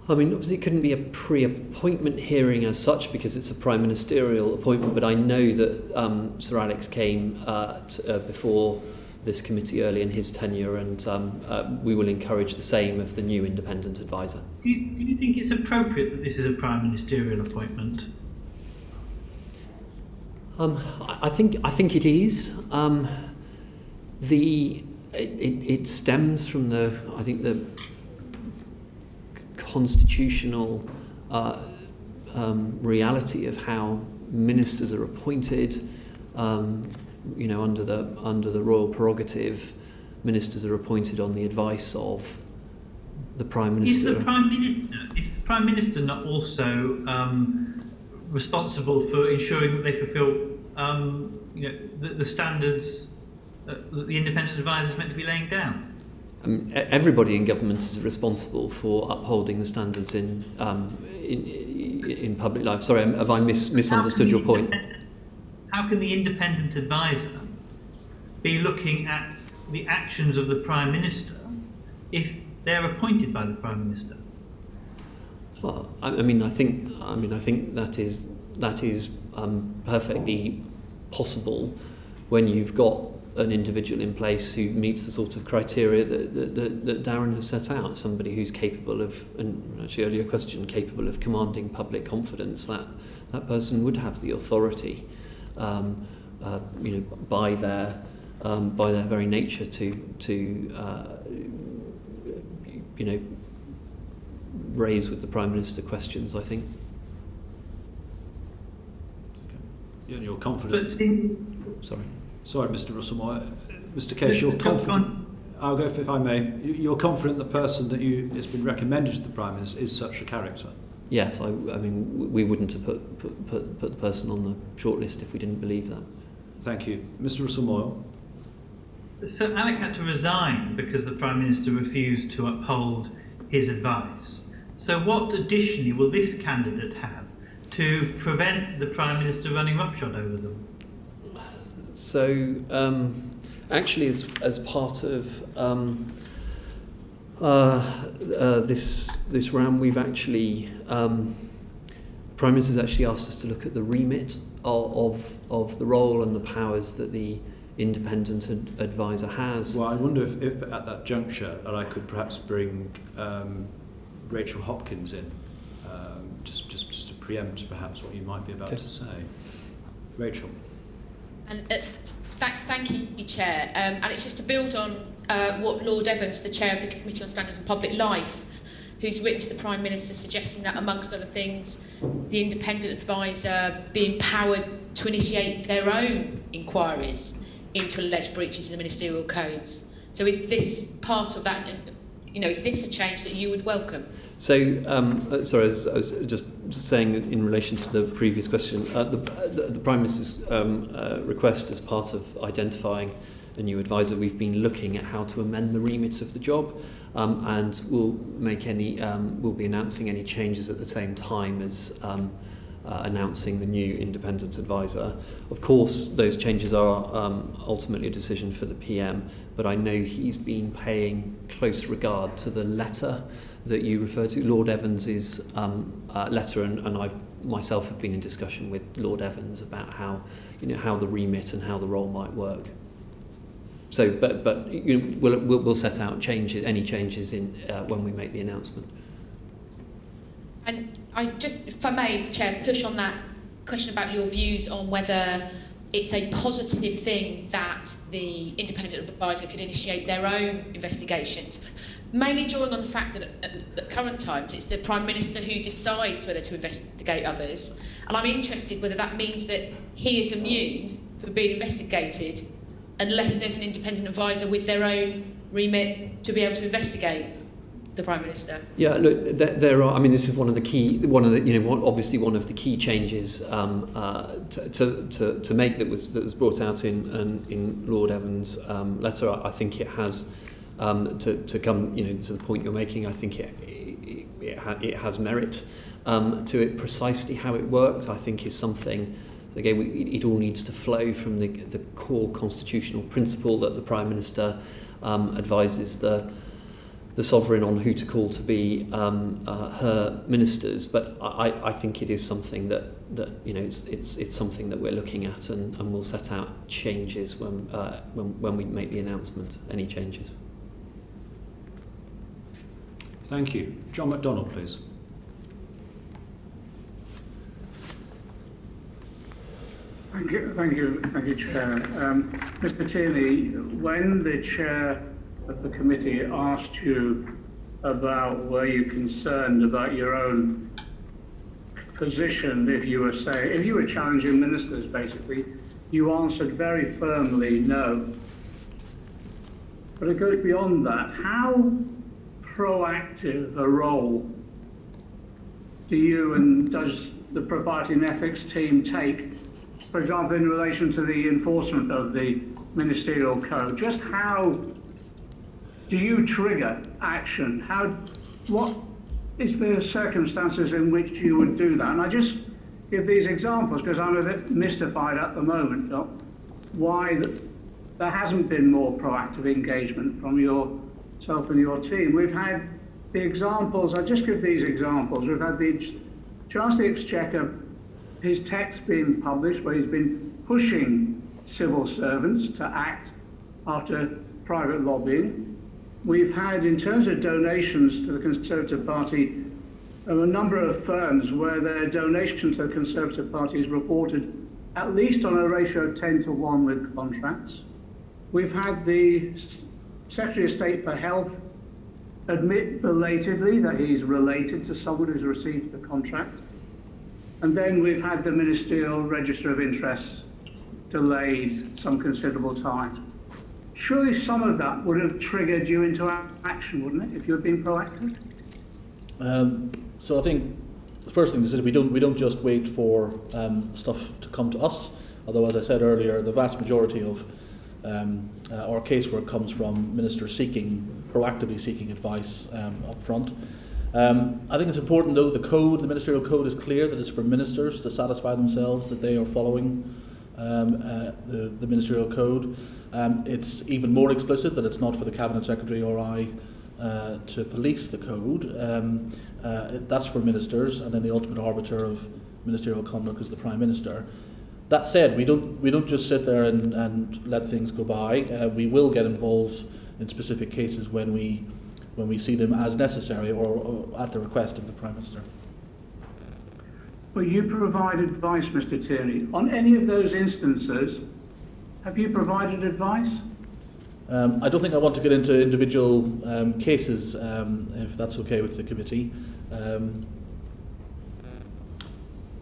I mean, obviously it couldn't be a pre-appointment hearing as such because it's a prime ministerial appointment, but I know that Sir Alex came before this committee early in his tenure, and we will encourage the same of the new independent advisor. Do you think it's appropriate that this is a prime ministerial appointment? I think it is. It stems from the constitutional reality of how ministers are appointed. Under the royal prerogative, ministers are appointed on the advice of the Prime Minister. Is the Prime Minister not also responsible for ensuring that they fulfil the standards that the independent advisor is meant to be laying down? Everybody in government is responsible for upholding the standards in public life. Sorry, have I misunderstood your point? How can the independent advisor be looking at the actions of the Prime Minister if they're appointed by the Prime Minister? Well, I think that is perfectly possible when you've got an individual in place who meets the sort of criteria that Darren has set out, somebody who's capable of, and actually earlier question, capable of commanding public confidence, that person would have the authority, by their very nature to raise with the Prime Minister questions, I think. Okay. Yeah, and you're confident. Sorry, Mr. Russell-Moore. Mr. Case, you're confident. I'll go if I may. You're confident the person that has been recommended to the Prime Minister is such a character. Yes, I mean we wouldn't have put the person on the shortlist if we didn't believe that. Thank you, Mr. Russell-Moore. So Alec had to resign because the Prime Minister refused to uphold his advice. So what additionally will this candidate have to prevent the Prime Minister running roughshod over them? So actually, as part of this round, we've actually the Prime Minister's actually asked us to look at the remit of the role and the powers that the independent advisor has. Well, I wonder if at that juncture I could perhaps bring Rachel Hopkins in, just to preempt perhaps what you might be about to say. Rachel. And thank you, Chair. And it's just to build on what Lord Evans, the Chair of the Committee on Standards and Public Life, who's written to the Prime Minister suggesting that, amongst other things, the independent advisor be empowered to initiate their own inquiries into alleged breaches in the ministerial codes. So is this part of that, is this a change that you would welcome? So, sorry, I was just saying in relation to the previous question, the Prime Minister's request as part of identifying a new advisor, we've been looking at how to amend the remit of the job, and we'll be announcing any changes at the same time as announcing the new independent advisor. Of course, those changes are ultimately a decision for the PM, but I know he's been paying close regard to the letter that you refer to, Lord Evans's letter, and I myself have been in discussion with Lord Evans about how the remit and how the role might work. So, but we'll set out any changes in when we make the announcement. And I just, if I may, Chair, push on that question about your views on whether it's a positive thing that the independent advisor could initiate their own investigations, mainly drawing on the fact that at current times it's the Prime Minister who decides whether to investigate others. And I'm interested whether that means that he is immune from being investigated unless there's an independent advisor with their own remit to be able to investigate the Prime Minister. Yeah, look, there are. I mean, this is one of the key changes to make that was brought out in Lord Evans' letter. I think it has to come to the point you're making. I think it has merit to it. Precisely how it works, I think, is something. Again, it all needs to flow from the core constitutional principle that the Prime Minister advises the Sovereign on who to call to be her ministers. But I think it is something that it's something that we're looking at, and we'll set out changes when we make the announcement. Any changes. Thank you, John MacDonald, please. Thank you, Chair. Mr. Tierney, when the Chair of the committee asked you about were you concerned about your own position if you were challenging ministers, basically, you answered very firmly no. But it goes beyond that. How proactive a role do you and does the Propriety and Ethics team take, for example, in relation to the enforcement of the ministerial code? Just how do you trigger action? What is the circumstances in which you would do that? And I just give these examples because I'm a bit mystified at the moment why there hasn't been more proactive engagement from yourself and your team. We've had the examples, I just give these examples. We've had the Chancellor of the Exchequer, his text being published where he's been pushing civil servants to act after private lobbying. We've had, in terms of donations to the Conservative Party, a number of firms where their donation to the Conservative Party is reported at least on a ratio of 10-1 with contracts. We've had the Secretary of State for Health admit belatedly that he's related to someone who's received the contract. And then we've had the Ministerial Register of Interests delayed some considerable time. Surely some of that would have triggered you into action, wouldn't it, if you had been proactive? So I think the first thing is that we don't just wait for stuff to come to us, although, as I said earlier, the vast majority of our casework comes from ministers proactively seeking advice up front. I think it's important, though, the ministerial code is clear that it's for ministers to satisfy themselves that they are following the ministerial code. It's even more explicit that it's not for the Cabinet Secretary or I to police the code. That's for ministers, and then the ultimate arbiter of ministerial conduct is the Prime Minister. That said, we don't just sit there and let things go by. We will get involved in specific cases when we see them as necessary or at the request of the Prime Minister. Well, you provide advice, Mr. Tierney. On any of those instances, have you provided advice? I don't think I want to get into individual cases, if that's okay with the committee.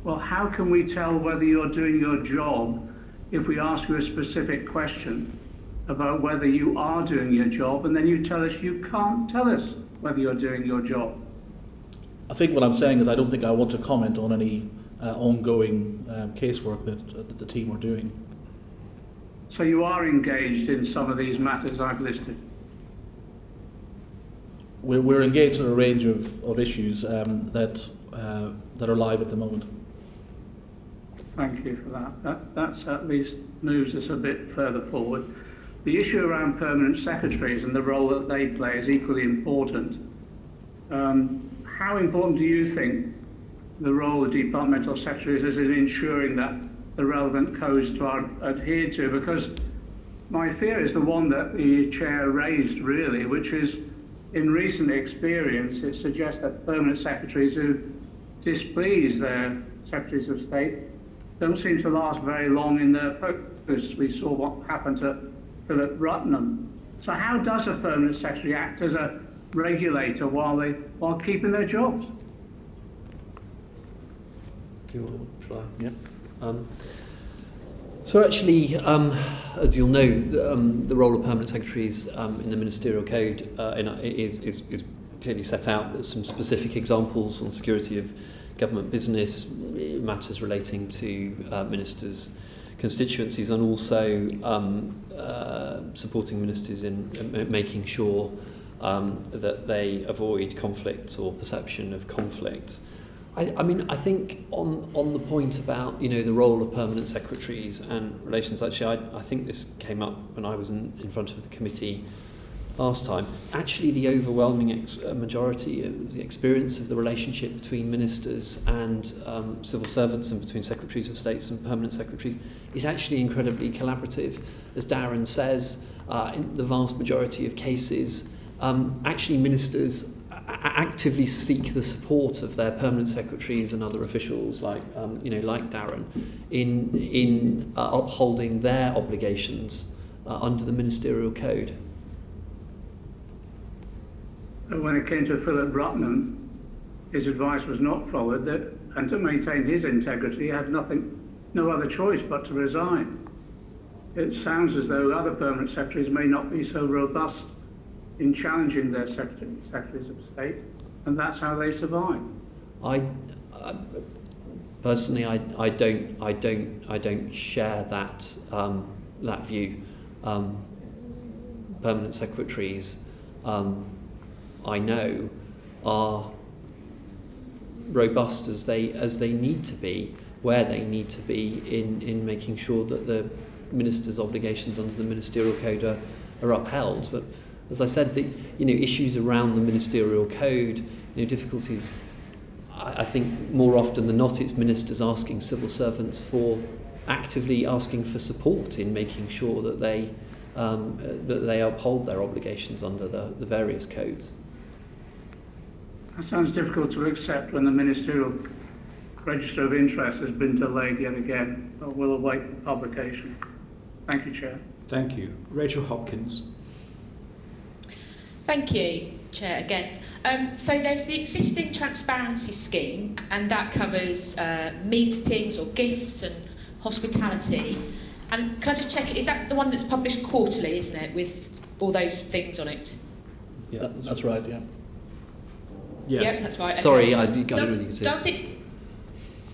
Well, how can we tell whether you're doing your job if we ask you a specific question about whether you are doing your job, and then you tell us you can't tell us whether you're doing your job? I think what I'm saying is I don't think I want to comment on any ongoing casework that the team are doing. So you are engaged in some of these matters I've listed? We're engaged in a range of issues that are live at the moment. Thank you for that. That's at least moves us a bit further forward. The issue around permanent secretaries and the role that they play is equally important. How important do you think the role of departmental secretaries is in ensuring that the relevant codes are adhered to? Because my fear is the one that the chair raised, really, which is, in recent experience, it suggests that permanent secretaries who displease their secretaries of state don't seem to last very long in their posts. We saw what happened to Philip Rutnam. So how does a permanent secretary act as a regulator while keeping their jobs? Do you want to try? Yeah. So actually, as you'll know, the role of permanent secretaries in the ministerial code is clearly set out. There's some specific examples on security of government business, matters relating to ministers' constituencies, and also supporting ministers in making sure that they avoid conflict or perception of conflict. I mean, I think on the point about, you know, the role of permanent secretaries and relations, actually, I think this came up when I was in front of the committee last time. Actually, the overwhelming majority of the experience of the relationship between ministers and civil servants, and between secretaries of states and permanent secretaries, is actually incredibly collaborative. As Darren says, in the vast majority of cases, actually ministers actively seek the support of their permanent secretaries and other officials, like like Darren, in upholding their obligations under the ministerial code. When it came to Philip Rutnam, his advice was not followed, and to maintain his integrity, he had no other choice but to resign. It sounds as though other permanent secretaries may not be so robust in challenging their secretaries of state, and that's how they survive. Personally, I don't share that view. Permanent secretaries, I know, are robust as they need to be, where they need to be in making sure that the minister's obligations under the ministerial code are upheld. But as I said, the issues around the ministerial code, difficulties, I think more often than not it's ministers asking civil servants actively asking for support in making sure that they that they uphold their obligations under the various codes. That sounds difficult to accept when the ministerial register of interest has been delayed yet again, but we'll await publication. Thank you, Chair. Thank you. Rachel Hopkins. Thank you, Chair, again. So there's the existing transparency scheme, and that covers meetings or gifts and hospitality. And can I just check, is that the one that's published quarterly, isn't it, with all those things on it? Yeah, that's right, yeah. Yes. Yeah, that's right. Okay. Sorry, I got really good.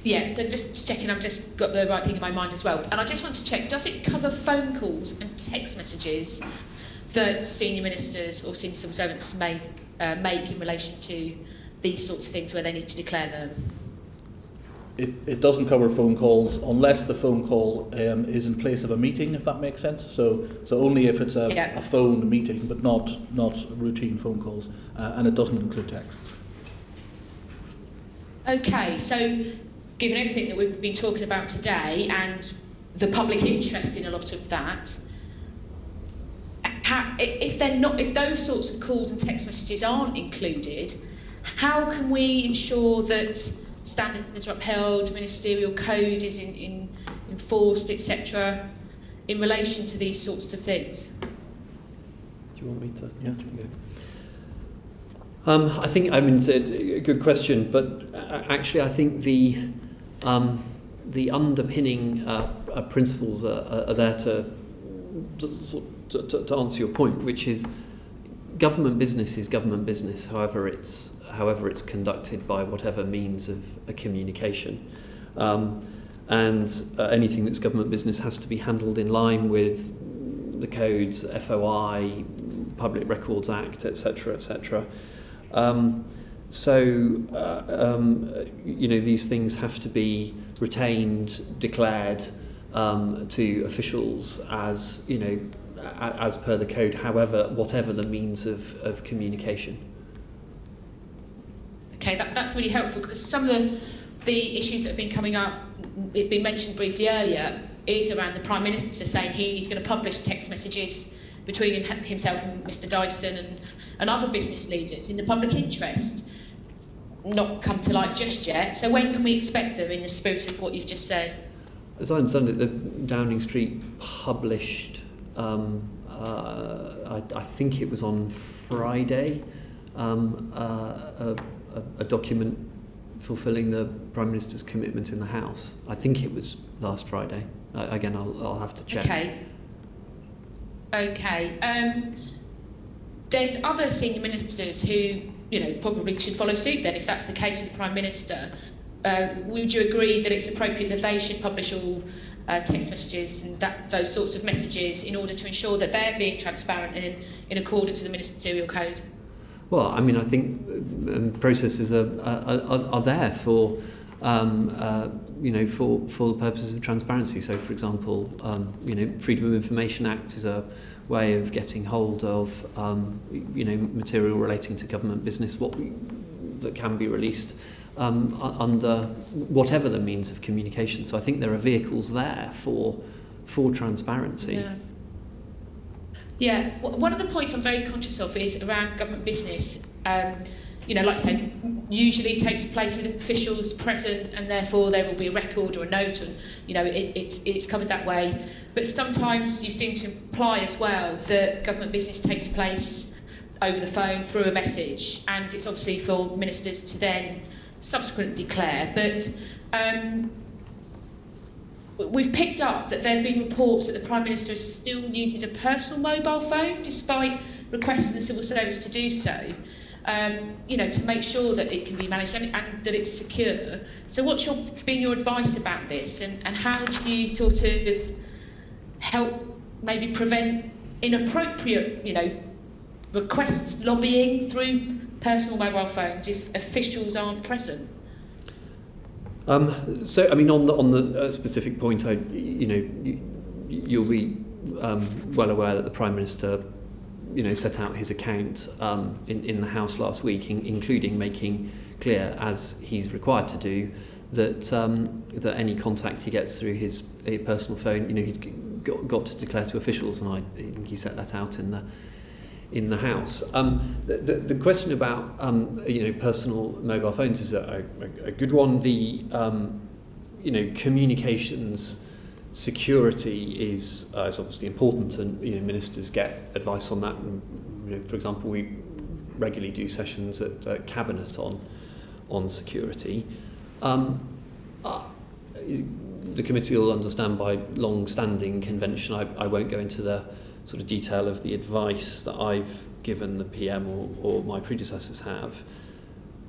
Yeah, so just checking I've just got the right thing in my mind as well. And I just want to check, does it cover phone calls and text messages that senior ministers or senior civil servants may make in relation to these sorts of things where they need to declare them? It doesn't cover phone calls unless the phone call is in place of a meeting, if that makes sense. So only if it's a phone meeting, but not routine phone calls, and it doesn't include texts. Okay, so given everything that we've been talking about today and the public interest in a lot of that, if those sorts of calls and text messages aren't included, how can we ensure that standards are upheld, ministerial code is enforced, etc., in relation to these sorts of things? Do you want me to? Yeah. I think, it's a good question, but actually I think the underpinning principles are there to answer your point, which is government business is government business, however it's conducted by whatever means of a communication. And anything that's government business has to be handled in line with the codes, FOI, Public Records Act, etc., etc. These things have to be retained, declared to officials as, as per the code, whatever the means of communication. Okay, that's really helpful, because some of the issues that have been coming up, it's been mentioned briefly earlier, is around the Prime Minister saying he's going to publish text messages between himself and Mr Dyson and other business leaders in the public interest. Not come to light just yet. So when can we expect them in the spirit of what you've just said? As I understand it, the Downing Street published, I think it was on Friday, a document fulfilling the Prime Minister's commitment in the House. I think it was last Friday. Again, I'll have to check. Okay. There's other senior ministers who, probably should follow suit then, if that's the case with the Prime Minister. Would you agree that it's appropriate that they should publish all text messages and those sorts of messages in order to ensure that they're being transparent and in accordance with the ministerial code? Well, I think processes are there for for the purposes of transparency. So, for example, Freedom of Information Act is a way of getting hold of material relating to government business, that can be released under whatever the means of communication. So I think there are vehicles there for transparency. Yeah, one of the points I'm very conscious of is around government business. Like I say, usually takes place with officials present, and therefore there will be a record or a note, and it's covered that way. But sometimes you seem to imply as well that government business takes place over the phone through a message, and it's obviously for ministers to then subsequently declare. But we've picked up that there have been reports that the Prime Minister still uses a personal mobile phone despite requests from the civil service to do so, to make sure that it can be managed and that it's secure. So what's been your advice about this, and how do you sort of help maybe prevent inappropriate, requests, lobbying through personal mobile phones if officials aren't present? On the specific point, you'll be well aware that the Prime Minister, set out his account in the House last week, including making clear, as he's required to do, that any contact he gets through his personal phone, he's got to declare to officials, and I think you set that out in the House. The question about personal mobile phones is a good one. The communications security is obviously important, and ministers get advice on that. And, for example, we regularly do sessions at Cabinet on security. The committee will understand by long-standing convention. I won't go into the sort of detail of the advice that I've given the PM or my predecessors have.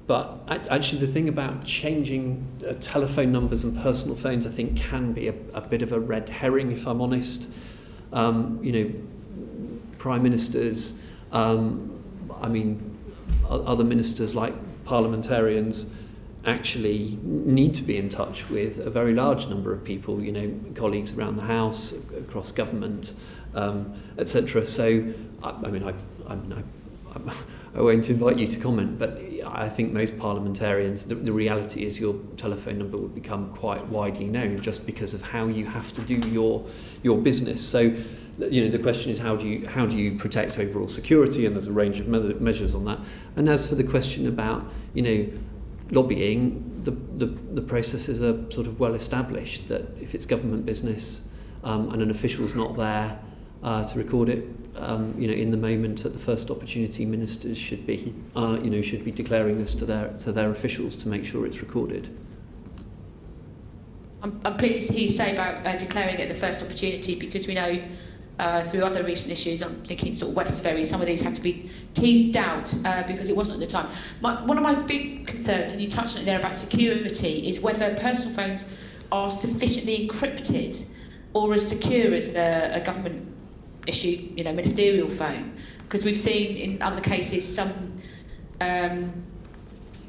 But actually the thing about changing telephone numbers and personal phones, I think, can be a bit of a red herring, if I'm honest. Prime ministers, other ministers like parliamentarians actually need to be in touch with a very large number of people, colleagues around the House, across government, etc. So, I won't invite you to comment, but I think most parliamentarians, the reality is your telephone number would become quite widely known just because of how you have to do your business. So, the question is how do you protect overall security, and there's a range of measures on that. And as for the question about lobbying, the processes are sort of well established, that if it's government business and an official's not there to record it, in the moment, at the first opportunity, ministers should be declaring this to their officials to make sure it's recorded. I'm pleased to hear you say about declaring it at the first opportunity, because we know through other recent issues, I'm thinking sort of Westbury, some of these had to be teased out because it wasn't at the time. One of my big concerns, and you touched on it there about security, is whether personal phones are sufficiently encrypted or as secure as a government issued, ministerial phone. Because we've seen in other cases some,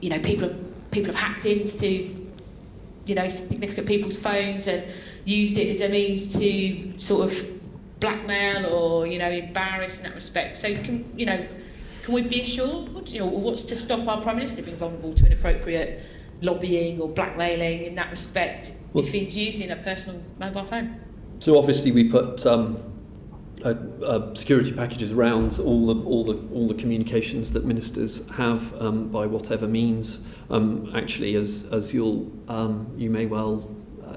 people have hacked into, significant people's phones and used it as a means to sort of blackmail or embarrass in that respect. So can we be assured, what's to stop our Prime Minister being vulnerable to inappropriate lobbying or blackmailing in that respect if he's using a personal mobile phone? So obviously we put security packages around all the communications that ministers have by whatever means. Actually, as you may well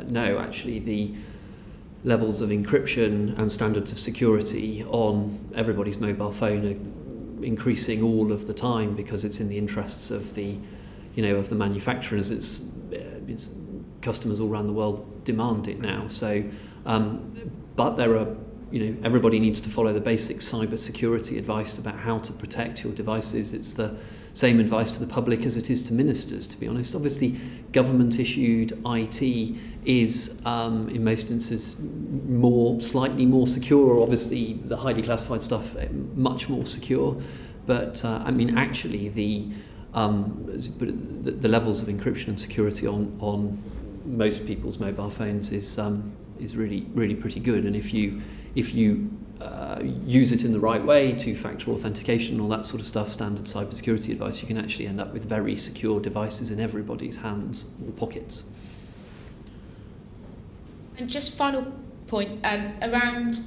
know, actually the levels of encryption and standards of security on everybody's mobile phone are increasing all of the time, because it's in the interests of the manufacturers. It's customers all around the world demand it now. So, but there are everybody needs to follow the basic cyber security advice about how to protect your devices. It's the same advice to the public as it is to ministers, to be honest. Obviously, government-issued IT is, in most instances, slightly more secure. Obviously, the highly classified stuff, much more secure. But, actually, the levels of encryption and security on most people's mobile phones is really, really pretty good. And if you use it in the right way, two-factor authentication, all that sort of stuff, standard cybersecurity advice, you can actually end up with very secure devices in everybody's hands or pockets. And just final point, around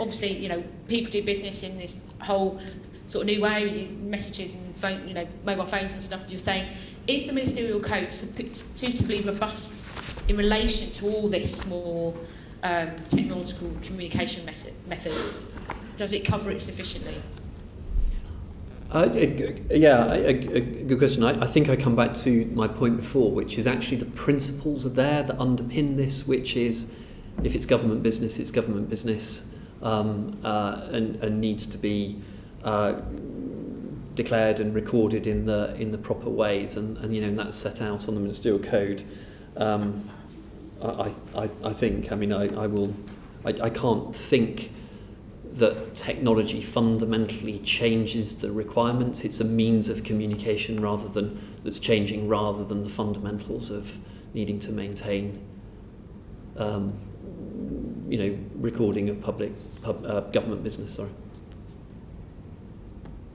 obviously, people do business in this whole sort of new way, messages and phone, mobile phones and stuff that you're saying. Is the ministerial code suitably robust in relation to all this more technological communication methods? Does it cover it sufficiently? A good question. I think I come back to my point before, which is actually the principles are there that underpin this, which is if it's government business, it's government business, and needs to be declared and recorded in the proper ways, and that's set out on the ministerial code. I think. I can't think that technology fundamentally changes the requirements. It's a means of communication that's changing rather than the fundamentals of needing to maintain, recording of public government business. Sorry.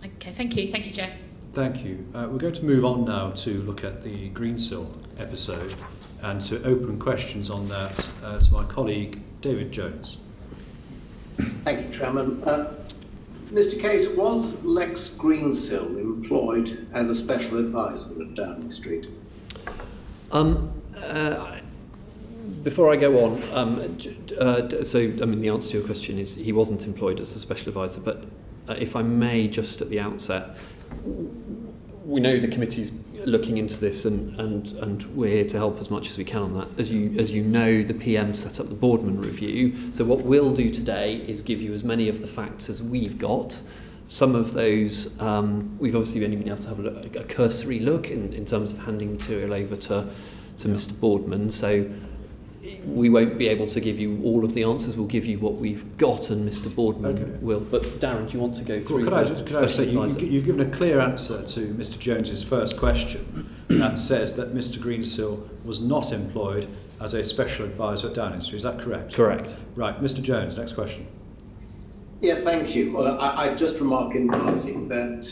Okay, thank you, Chair. Thank you. We're going to move on now to look at the Greensill episode and to open questions on that to my colleague David Jones. Thank you, Chairman. Mr. Case, was Lex Greensill employed as a special advisor at Downing Street? Before I go on, the answer to your question is he wasn't employed as a special advisor, but if I may, just at the outset, we know the committee's looking into this, and we're here to help as much as we can on that. As you know, the PM set up the Boardman review. So what we'll do today is give you as many of the facts as we've got. Some of those we've obviously only been able to have a cursory look in terms of handing material over to Mr. Boardman. So we won't be able to give you all of the answers. We'll give you what we've got, and Mr. Boardman will. But Darren, do you want to go through? Could I say you've given a clear answer to Mr. Jones's first question that says that Mr. Greensill was not employed as a special advisor at Downing Street. Is that correct? Correct. Right, Mr. Jones. Next question. Yes, thank you. Well, I just remark in passing that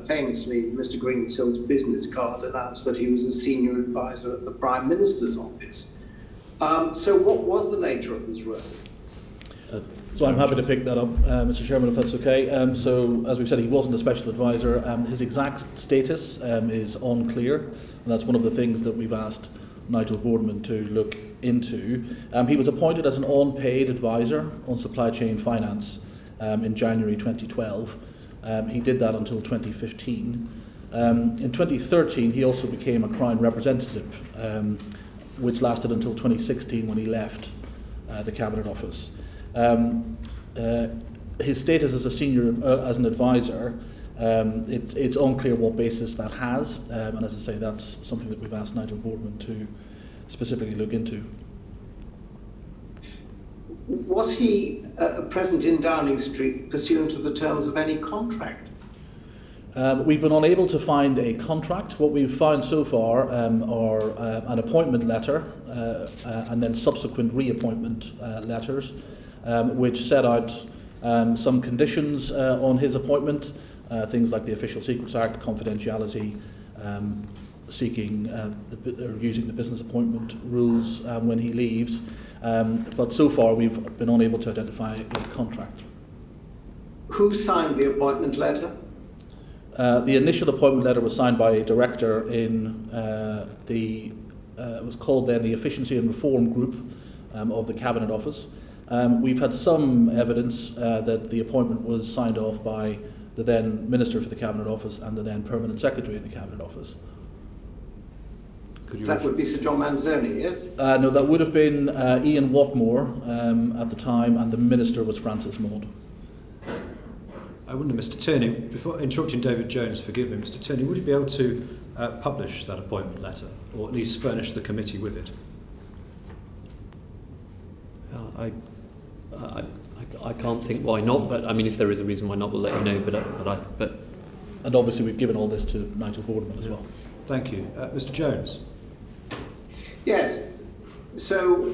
famously Mr. Greensill's business card announced that he was a senior advisor at the Prime Minister's office. So what was the nature of his role? So I'm happy to pick that up, Mr. Chairman, if that's okay. So as we've said, he wasn't a special advisor. His exact status is unclear, and that's one of the things that we've asked Nigel Boardman to look into. He was appointed as an unpaid advisor on supply chain finance in January 2012. He did that until 2015. In 2013, he also became a crime representative, which lasted until 2016 when he left the Cabinet Office. His status as a senior, as an advisor, it's unclear what basis that has, and as I say, that's something that we've asked Nigel Boardman to specifically look into. Was he present in Downing Street pursuant to the terms of any contract? We've been unable to find a contract. What we've found so far are an appointment letter and then subsequent reappointment letters, which set out some conditions on his appointment, things like the Official Secrets Act, confidentiality, seeking or using the business appointment rules when he leaves. But so far we've been unable to identify a contract. Who signed the appointment letter? The initial appointment letter was signed by a director in it was called then the Efficiency and Reform Group of the Cabinet Office. We've had some evidence that the appointment was signed off by the then Minister for the Cabinet Office and the then Permanent Secretary in the Cabinet Office. That would be Sir John Manzoni, yes? No, that would have been Ian Watmore at the time, and the Minister was Francis Maud. I wonder, Mr. Tierney, before interrupting David Jones, forgive me, Mr. Tierney, would you be able to publish that appointment letter, or at least furnish the committee with it? I can't think why not, but I mean, if there is a reason why not, we'll let you know. But and obviously we've given all this to Nigel Boardman as well. Thank you, Mr. Jones. Yes. So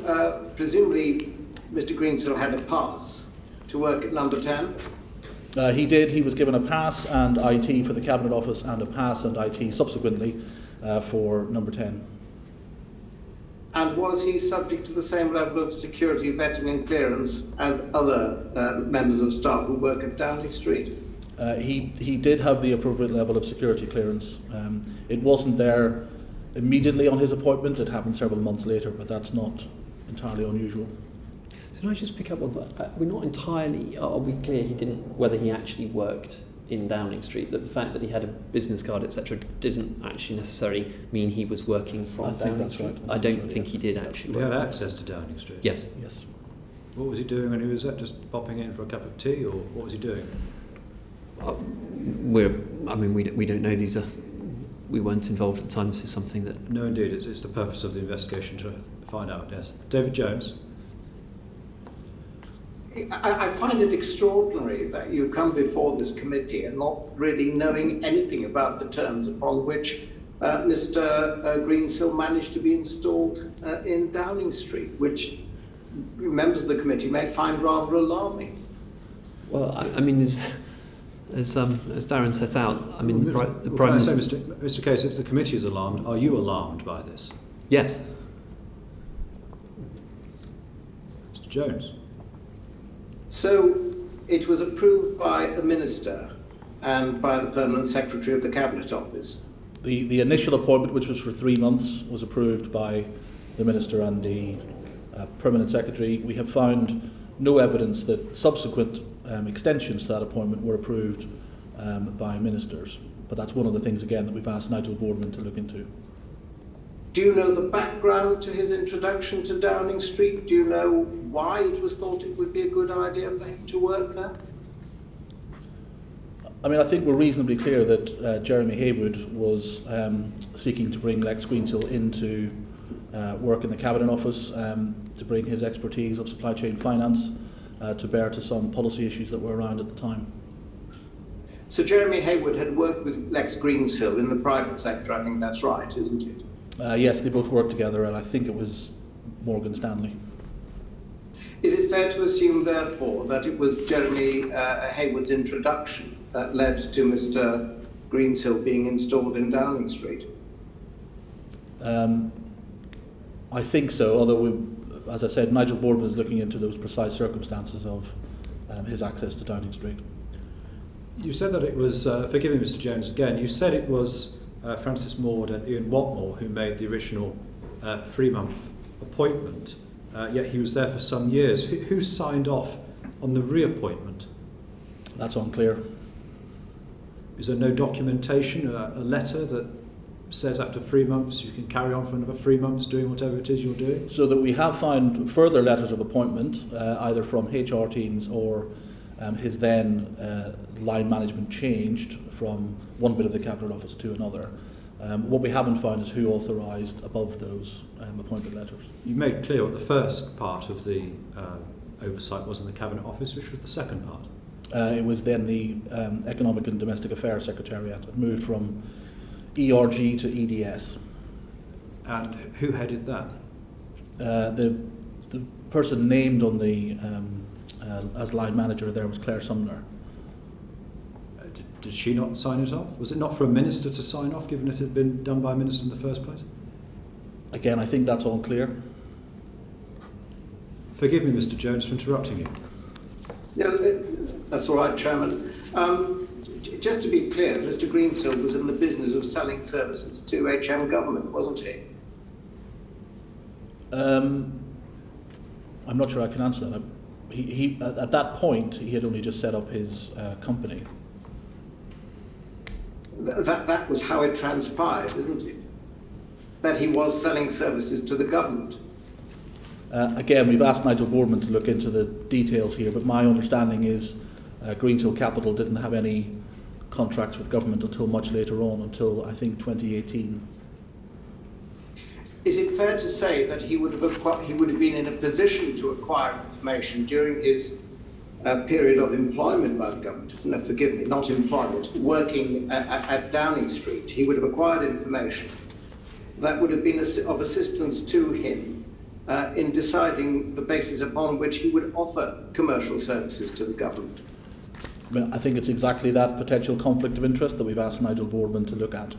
presumably, Mr. Greensill had a pass to work at Number 10. He did. He was given a pass and IT for the Cabinet Office and a pass and IT subsequently for Number 10. And was he subject to the same level of security vetting and clearance as other members of staff who work at Downing Street? He did have the appropriate level of security clearance. It wasn't there immediately on his appointment. It happened several months later, but that's not entirely unusual. So can I just pick up on that? We're not entirely, are we clear whether he actually worked in Downing Street? That the fact that he had a business card, etc., doesn't actually necessarily mean he was working from Downing Street? Right. I don't think he did actually. He had access to Downing Street? Yes. Yes. What was he doing when he was there? Just popping in for a cup of tea, or what was he doing? We don't know. We weren't involved at the time. This is something that... No, indeed. It's the purpose of the investigation to find out, yes. David Jones. I find it extraordinary that you come before this committee and not really knowing anything about the terms upon which Mr. Greensill managed to be installed in Downing Street, which members of the committee may find rather alarming. Well, I mean, as Darren set out, I mean, the Prime Minister... Mr. Case, if the committee is alarmed, are you alarmed by this? Yes. Mr. Jones. So it was approved by a minister and by the Permanent Secretary of the Cabinet Office. The initial appointment, which was for 3 months, was approved by the Minister and the Permanent Secretary. We have found no evidence that subsequent extensions to that appointment were approved by ministers. But that's one of the things, again, that we've asked Nigel Boardman to look into. Do you know the background to his introduction to Downing Street? Do you know why it was thought it would be a good idea for him to work there? I mean, I think we're reasonably clear that Jeremy Haywood was seeking to bring Lex Greensill into work in the Cabinet Office, to bring his expertise of supply chain finance to bear to some policy issues that were around at the time. So Jeremy Haywood had worked with Lex Greensill in the private sector, I think that's right, isn't it? Yes, they both worked together, and I think it was Morgan Stanley. Is it fair to assume, therefore, that it was Jeremy Haywood's introduction that led to Mr. Greensill being installed in Downing Street? I think so, although, as I said, Nigel Boardman is looking into those precise circumstances of his access to Downing Street. You said that it was, forgive me Mr Jones again, you said it was Francis Maud and Ian Watmore who made the original 3-month appointment, yet he was there for some years. Who signed off on the reappointment? That's unclear. Is there no documentation, a letter that says after 3 months you can carry on for another 3 months doing whatever it is you're doing? So that we have found further letters of appointment, either from HR teams or his then line management changed from one bit of the Cabinet Office to another. What we haven't found is who authorised above those appointment letters. You made clear what the first part of the oversight was in the Cabinet Office, which was the second part. It was then the Economic and Domestic Affairs Secretariat. It moved from ERG to EDS. And who headed that? The person named on the as line manager there was Claire Sumner. Did she not sign it off? Was it not for a minister to sign off, given it had been done by a minister in the first place? Again, I think that's all clear. Forgive me, Mr Jones, for interrupting you. No, that's all right, Chairman. Just to be clear, Mr Greensill was in the business of selling services to HM government, wasn't he? I'm not sure I can answer that. He at that point, he had only just set up his company. That was how it transpired, isn't it? That he was selling services to the government. Again, we've asked Nigel Boardman to look into the details here, but my understanding is Greensill Capital didn't have any contracts with government until much later on, until I think 2018. Is it fair to say that he would have been in a position to acquire information during his period of employment by the government? No, forgive me, not employment, working at Downing Street? He would have acquired information that would have been of assistance to him in deciding the basis upon which he would offer commercial services to the government. I mean, I think it's exactly that potential conflict of interest that we've asked Nigel Boardman to look at.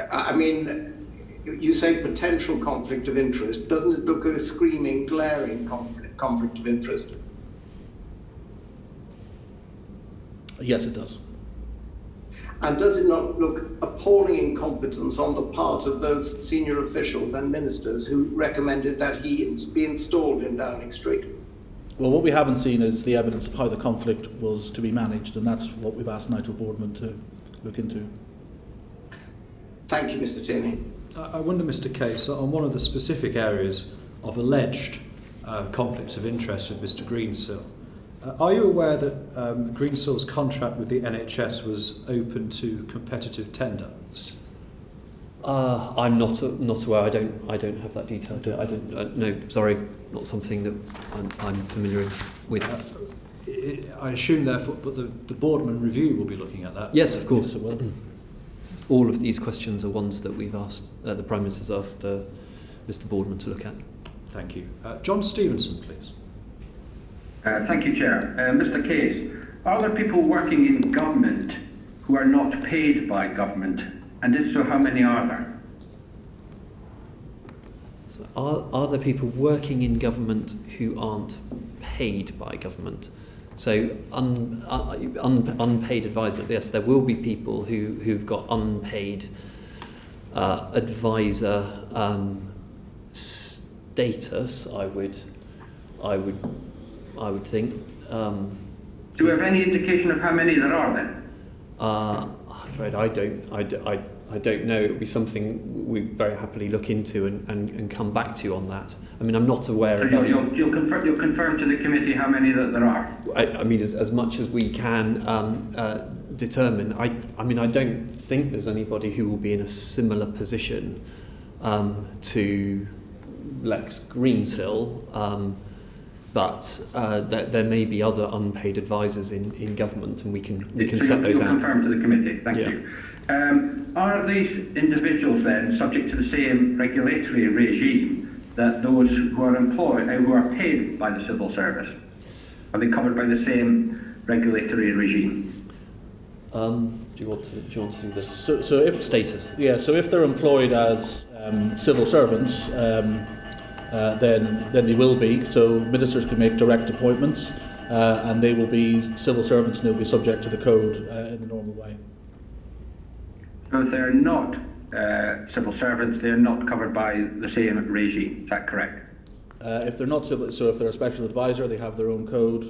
I mean, you say potential conflict of interest. Doesn't it look like a screaming, glaring conflict of interest? Yes, it does. And does it not look appalling incompetence on the part of those senior officials and ministers who recommended that he be installed in Downing Street? Well, what we haven't seen is the evidence of how the conflict was to be managed, and that's what we've asked Nigel Boardman to look into. Thank you, Mr Tierney. I wonder, Mr Case, on one of the specific areas of alleged conflicts of interest with Mr Greensill, are you aware that Greensill's contract with the NHS was open to competitive tender? I'm not aware. I don't have that detail. I don't. No, sorry, not something that I'm familiar with. I assume, therefore, but the Boardman review will be looking at that. Yes, of course it will. All of these questions are ones that we've asked. The Prime Minister's asked Mr Boardman to look at. Thank you. John Stevenson, please. Thank you, Chair. Mr Case, are there people working in government who are not paid by government? And if so, how many are there? So are there people working in government who aren't paid by government. So unpaid advisors, yes, there will be people who've got unpaid advisor status. I would think. Do you have any indication of how many there are then? I'm afraid I don't know. It would be something we very happily look into and come back to you on that. I mean, I'm not aware of. You'll confirm to the committee how many that there are. I mean, as much as we can determine. I mean, I don't think there's anybody who will be in a similar position to Lex Greensill, but there may be other unpaid advisors in government, and we can set those out. Confirm to the committee. Thank you. Are these individuals then subject to the same regulatory regime that those who are employed, who are paid by the civil service? Are they covered by the same regulatory regime? Do you want to do this? So if status? Yeah. So if they're employed as civil servants, then they will be. So ministers can make direct appointments, and they will be civil servants, and they'll be subject to the code in the normal way. So if they're not civil servants, they're not covered by the same regime. Is that correct? If they're not civil, so if they're a special advisor, they have their own code.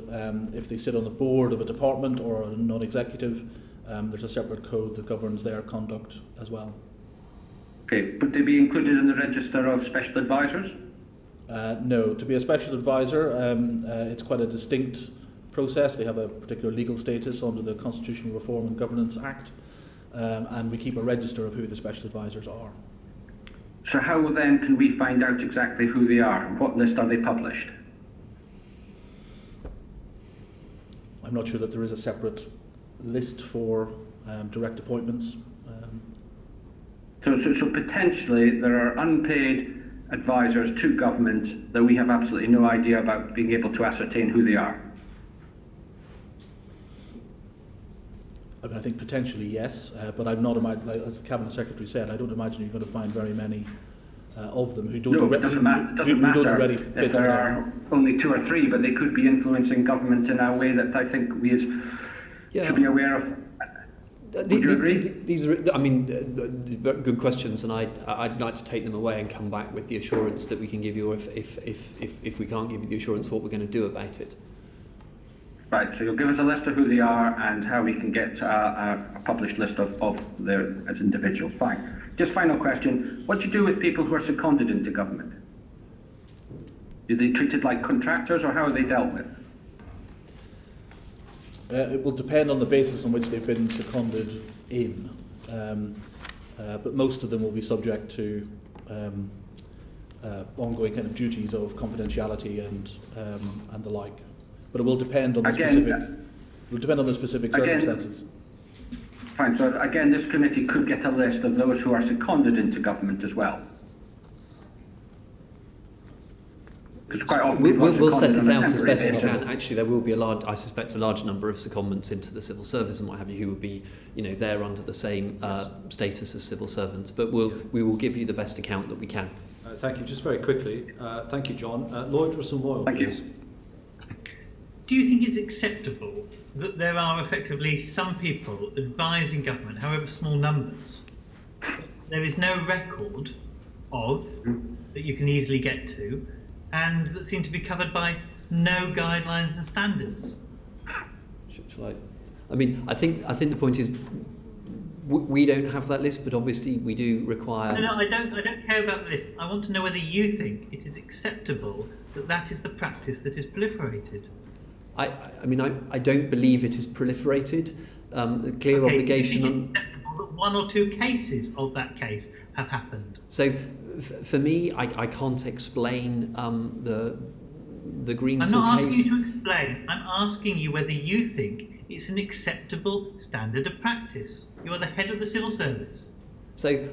If they sit on the board of a department or a non-executive, there's a separate code that governs their conduct as well. Okay, would they be included in the register of special advisors? No, to be a special advisor, it's quite a distinct process. They have a particular legal status under the Constitutional Reform and Governance Act, and we keep a register of who the special advisors are. So how then can we find out exactly who they are? What list are they published? I'm not sure that there is a separate list for direct appointments. So potentially there are unpaid advisors to government that we have absolutely no idea about being able to ascertain who they are. I mean, I think potentially yes, but I'm not, like, as the Cabinet Secretary said, I don't imagine you're going to find very many of them who don't, no, it doesn't matter already fit if there are only 2 or 3, but they could be influencing government in a way that I think we should be aware of. Would you agree? These are, I mean, very good questions, and I'd like to take them away and come back with the assurance that we can give you, or if we can't give you the assurance, what we're going to do about it. Right, so you'll give us a list of who they are and how we can get a published list of their as individuals. Fine. Just final question. What do you do with people who are seconded into government? Are they treated like contractors, or how are they dealt with? It will depend on the basis on which they've been seconded in, but most of them will be subject to ongoing kind of duties of confidentiality and the like. But it will depend on the specific circumstances. Fine. So again, this committee could get a list of those who are seconded into government as well. Quite often we'll set it out as best we can. Actually, there will be I suspect, a large number of secondments into the civil service and what have you, who will be, there under the same status as civil servants. But we will give you the best account that we can. Thank you. Just very quickly, thank you, John. Lloyd Russell-Moyle, please. Do you think it's acceptable that there are effectively some people advising government, however small numbers, there is no record of that you can easily get to, and that seem to be covered by no guidelines and standards? I mean, I think the point is we don't have that list, but obviously we do require. No, I don't care about the list. I want to know whether you think it is acceptable that is the practice that is proliferated. I mean, I don't believe it is proliferated. Clear obligation on. That 1 or 2 cases of that case have happened. So, for me, I can't explain the Greensill case. I'm not asking you to explain. I'm asking you whether you think it's an acceptable standard of practice. You are the head of the civil service. So,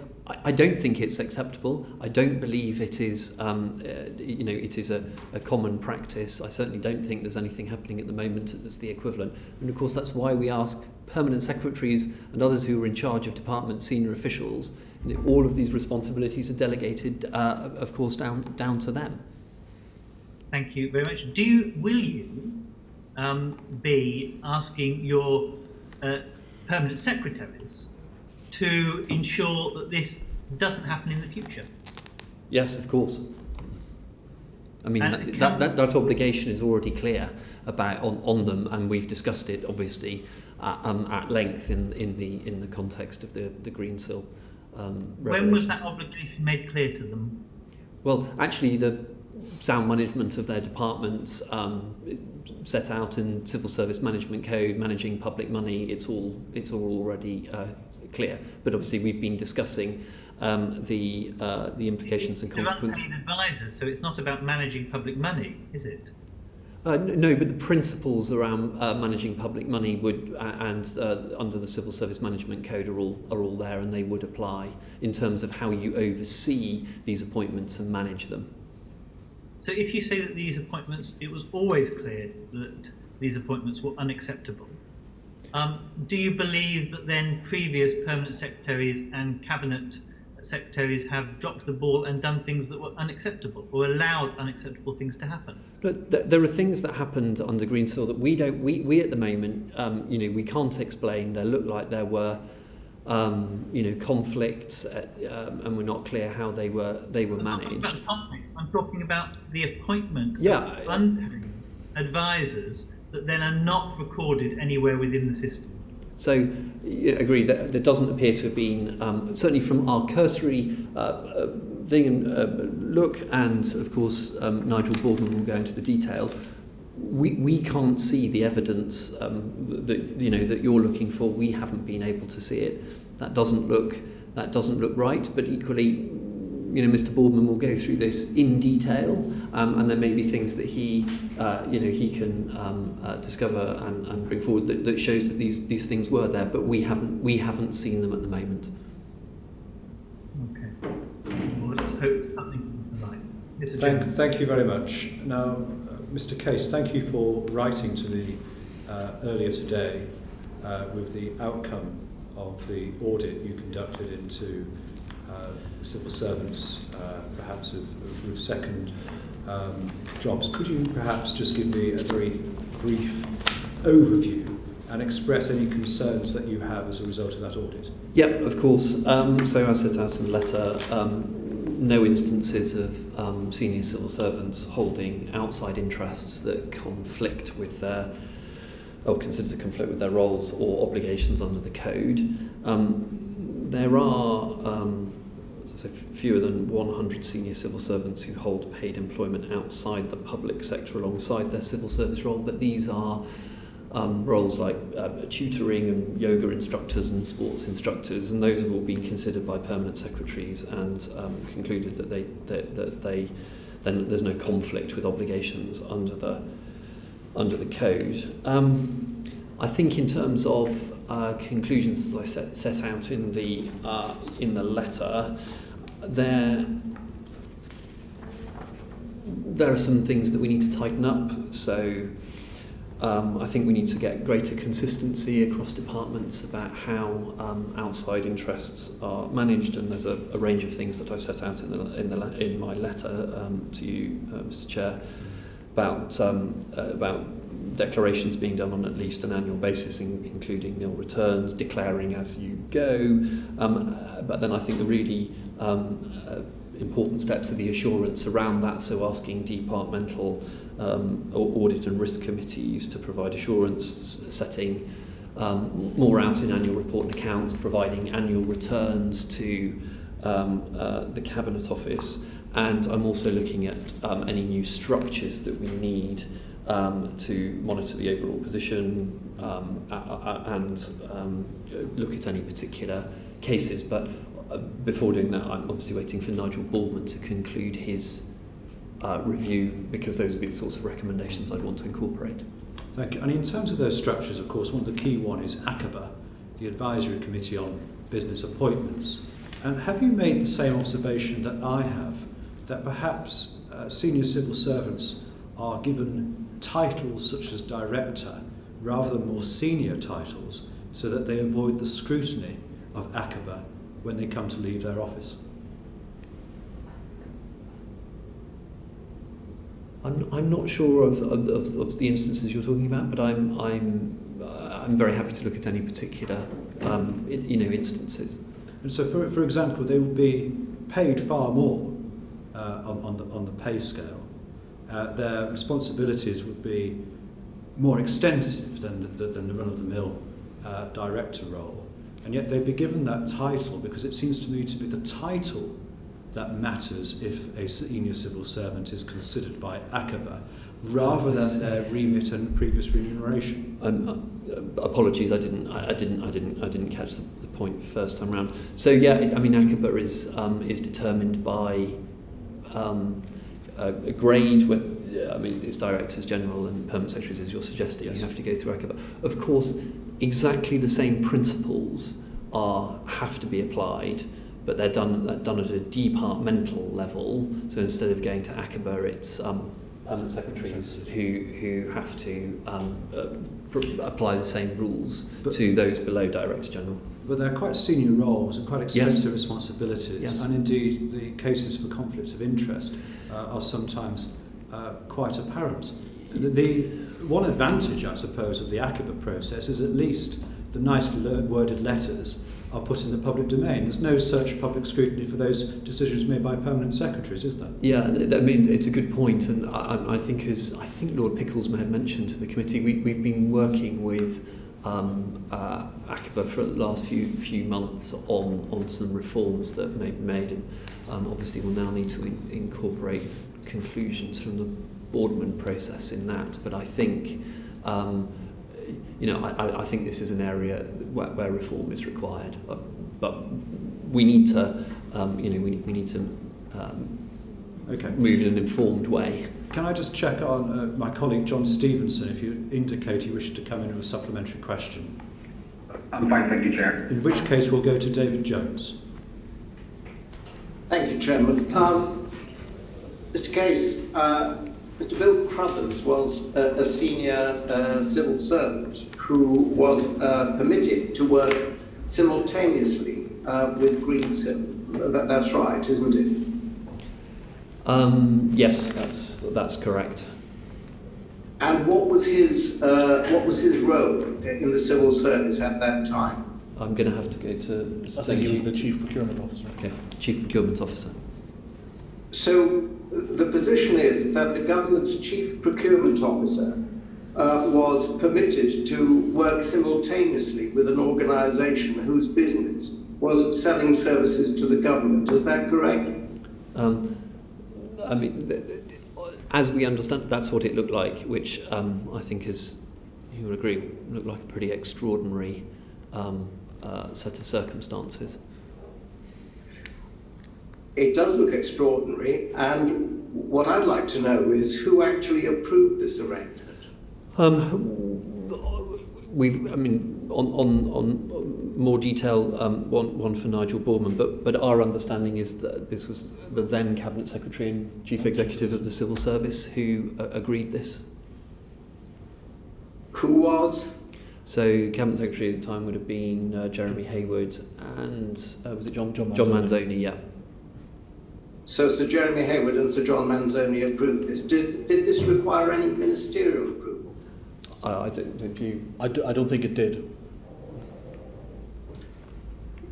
I don't think it's acceptable. I don't believe it is, it is a common practice. I certainly don't think there's anything happening at the moment that's the equivalent. And of course, that's why we ask permanent secretaries and others who are in charge of department senior officials. All of these responsibilities are delegated, of course, down to them. Thank you very much. Will you be asking your permanent secretaries to ensure that this doesn't happen in the future? Yes, of course. I mean, that obligation is already clear about on them, and we've discussed it obviously at length in the context of the Greensill When was that obligation made clear to them? Well, actually, the sound management of their departments set out in Civil Service Management Code, managing public money. It's all already clear. But obviously, we've been discussing the implications and consequences. They're unpaid advisors, so it's not about managing public money, is it? No, but the principles around managing public money would, and under the Civil Service Management Code, are all there, and they would apply in terms of how you oversee these appointments and manage them. So, if you say that these appointments, it was always clear that these appointments were unacceptable, do you believe that then previous permanent secretaries and cabinet secretaries have dropped the ball and done things that were unacceptable, or allowed unacceptable things to happen? Look, there are things that happened under Greensill that we at the moment, we can't explain. There looked like there were, conflicts, and we're not clear how they were managed. I'm talking about the appointment of unpaid advisors that then are not recorded anywhere within the system. So, agree that there doesn't appear to have been, certainly from our cursory thing and look, and of course Nigel Boardman will go into the detail. We can't see the evidence that you're looking for. We haven't been able to see it. That doesn't look right. But equally, Mr. Boardman will go through this in detail, and there may be things that he can discover and bring forward that shows that these things were there, but we haven't seen them at the moment. Okay. Well, let's hope something comes to light. Thank you very much. Now, Mr. Case, thank you for writing to me earlier today with the outcome of the audit you conducted into civil servants, perhaps with second jobs. Could you perhaps just give me a very brief overview and express any concerns that you have as a result of that audit? Yep, of course. So as set out in the letter, no instances of senior civil servants holding outside interests that conflict with their, or considered to conflict with their roles or obligations under the code. There are fewer than 100 senior civil servants who hold paid employment outside the public sector alongside their civil service role, but these are roles like tutoring and yoga instructors and sports instructors, and those have all been considered by permanent secretaries and concluded that then there's no conflict with obligations under the code. I think in terms of conclusions, as I set out in the letter, there are some things that we need to tighten up. So I think we need to get greater consistency across departments about how outside interests are managed, and there's a range of things that I've set out in my letter to you, Mr. Chair, about declarations being done on at least an annual basis, including nil returns, declaring as you go. But then I think the really important steps are the assurance around that, so asking departmental audit and risk committees to provide assurance, setting more out in annual report and accounts, providing annual returns to the Cabinet Office. And I'm also looking at any new structures that we need to monitor the overall position and look at any particular cases. But before doing that, I'm obviously waiting for Nigel Boardman to conclude his review, because those would be the sorts of recommendations I'd want to incorporate. Thank you. And in terms of those structures, of course, one of the key ones is ACABA, the Advisory Committee on Business Appointments. And have you made the same observation that I have, that perhaps senior civil servants are given titles such as director rather than more senior titles, so that they avoid the scrutiny of ACABA when they come to leave their office? I'm not sure of the instances you're talking about, but I'm very happy to look at any particular instances. And so, for example, they would be paid far more on the pay scale. Their responsibilities would be more extensive than the run-of-the-mill director role, and yet they'd be given that title because it seems to me to be the title that matters if a senior civil servant is considered by ACABA, rather than their remit and previous remuneration. Apologies, I didn't catch the point first time round. So yeah, I mean ACABA is determined by a grade. It's directors general and permanent secretaries, as you're suggesting. You have to go through ACABA. Of course, exactly the same principles have to be applied, but they're done at a departmental level. So instead of going to ACABA, it's permanent secretaries who have to apply the same rules to those below Director General. But they're quite senior roles and quite extensive Yes. responsibilities, Yes. and indeed the cases for conflict of interest are sometimes quite apparent. The one advantage, I suppose, of the ACABA process is at least the nicely worded letters are put in the public domain. There's no such public scrutiny for those decisions made by permanent secretaries, is there? Yeah, I mean it's a good point, and I think Lord Pickles may have mentioned to the committee, we've been working with ACABA for the last few months on some reforms that may be made, and obviously we'll now need to incorporate conclusions from the Boardman process in that. But I think I think this is an area where reform is required, but we need to we need to move in an informed way. Can I just check on my colleague John Stevenson, if you indicate you wish to come in with a supplementary question? I'm fine, thank you, Chair. In which case we'll go to David Jones. Thank you, Chairman. Mr. Case, Mr. Bill Cruthers was a senior civil servant who was permitted to work simultaneously with Greensill. That's right, isn't it? Yes, that's correct. And what was his role in the civil service at that time? I'm going to have to go to. I think he was the Chief Procurement Officer. Okay, Chief Procurement Officer. So the position is that the government's Chief Procurement Officer was permitted to work simultaneously with an organisation whose business was selling services to the government. Is that correct? I mean, as we understand, that's what it looked like, which I think is, you would agree, looked like a pretty extraordinary set of circumstances. It does look extraordinary, and what I'd like to know is who actually approved this arrangement. On more detail, one for Nigel Boardman, but our understanding is that this was the then Cabinet Secretary and Chief Executive of the Civil Service who agreed this. Who was? So Cabinet Secretary at the time would have been Jeremy Hayward and was it John Manzoni? Yeah. So Sir Jeremy Hayward and Sir John Manzoni approved this. Did this require any ministerial approval? I don't think it did.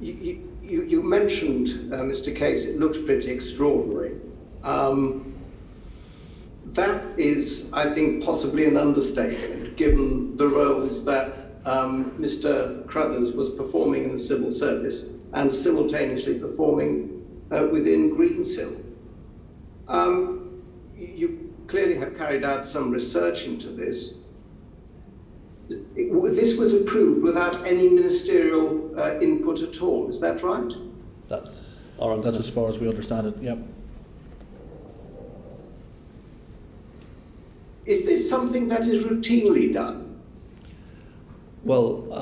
You mentioned, Mr. Case, it looks pretty extraordinary. That is, I think, possibly an understatement, given the roles that Mr. Cruthers was performing in the civil service and simultaneously performing within Greensill. You clearly have carried out some research into this. This was approved without any ministerial input at all, is that right? That's as far as we understand it, yep. Is this something that is routinely done? Well,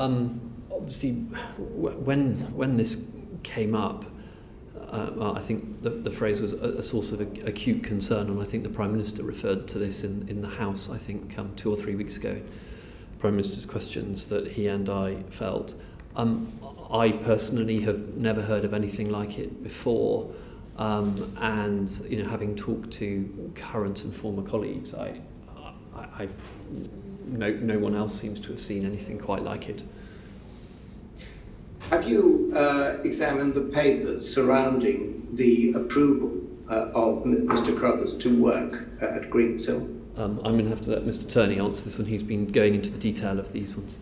obviously, when this came up, I think the phrase was a source of acute concern, and I think the Prime Minister referred to this in the House, I think 2 or 3 weeks ago. Prime Minister's questions that he and I felt. I personally have never heard of anything like it before. And having talked to current and former colleagues, no one else seems to have seen anything quite like it. Have you examined the papers surrounding the approval of Mr. Crothers to work at Greensill? I'm going to have to let Mr. Turney answer this one. He's been going into the detail of these ones.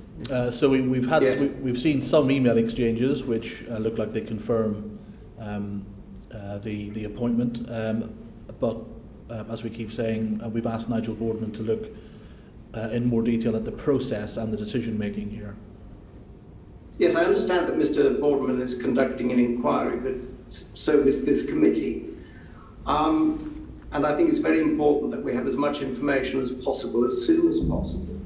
So we've had Yes. we've seen some email exchanges which look like they confirm the appointment, but as we keep saying, we've asked Nigel Boardman to look in more detail at the process and the decision making here. Yes, I understand that Mr. Boardman is conducting an inquiry, but so is this committee. And I think it's very important that we have as much information as possible, as soon as possible.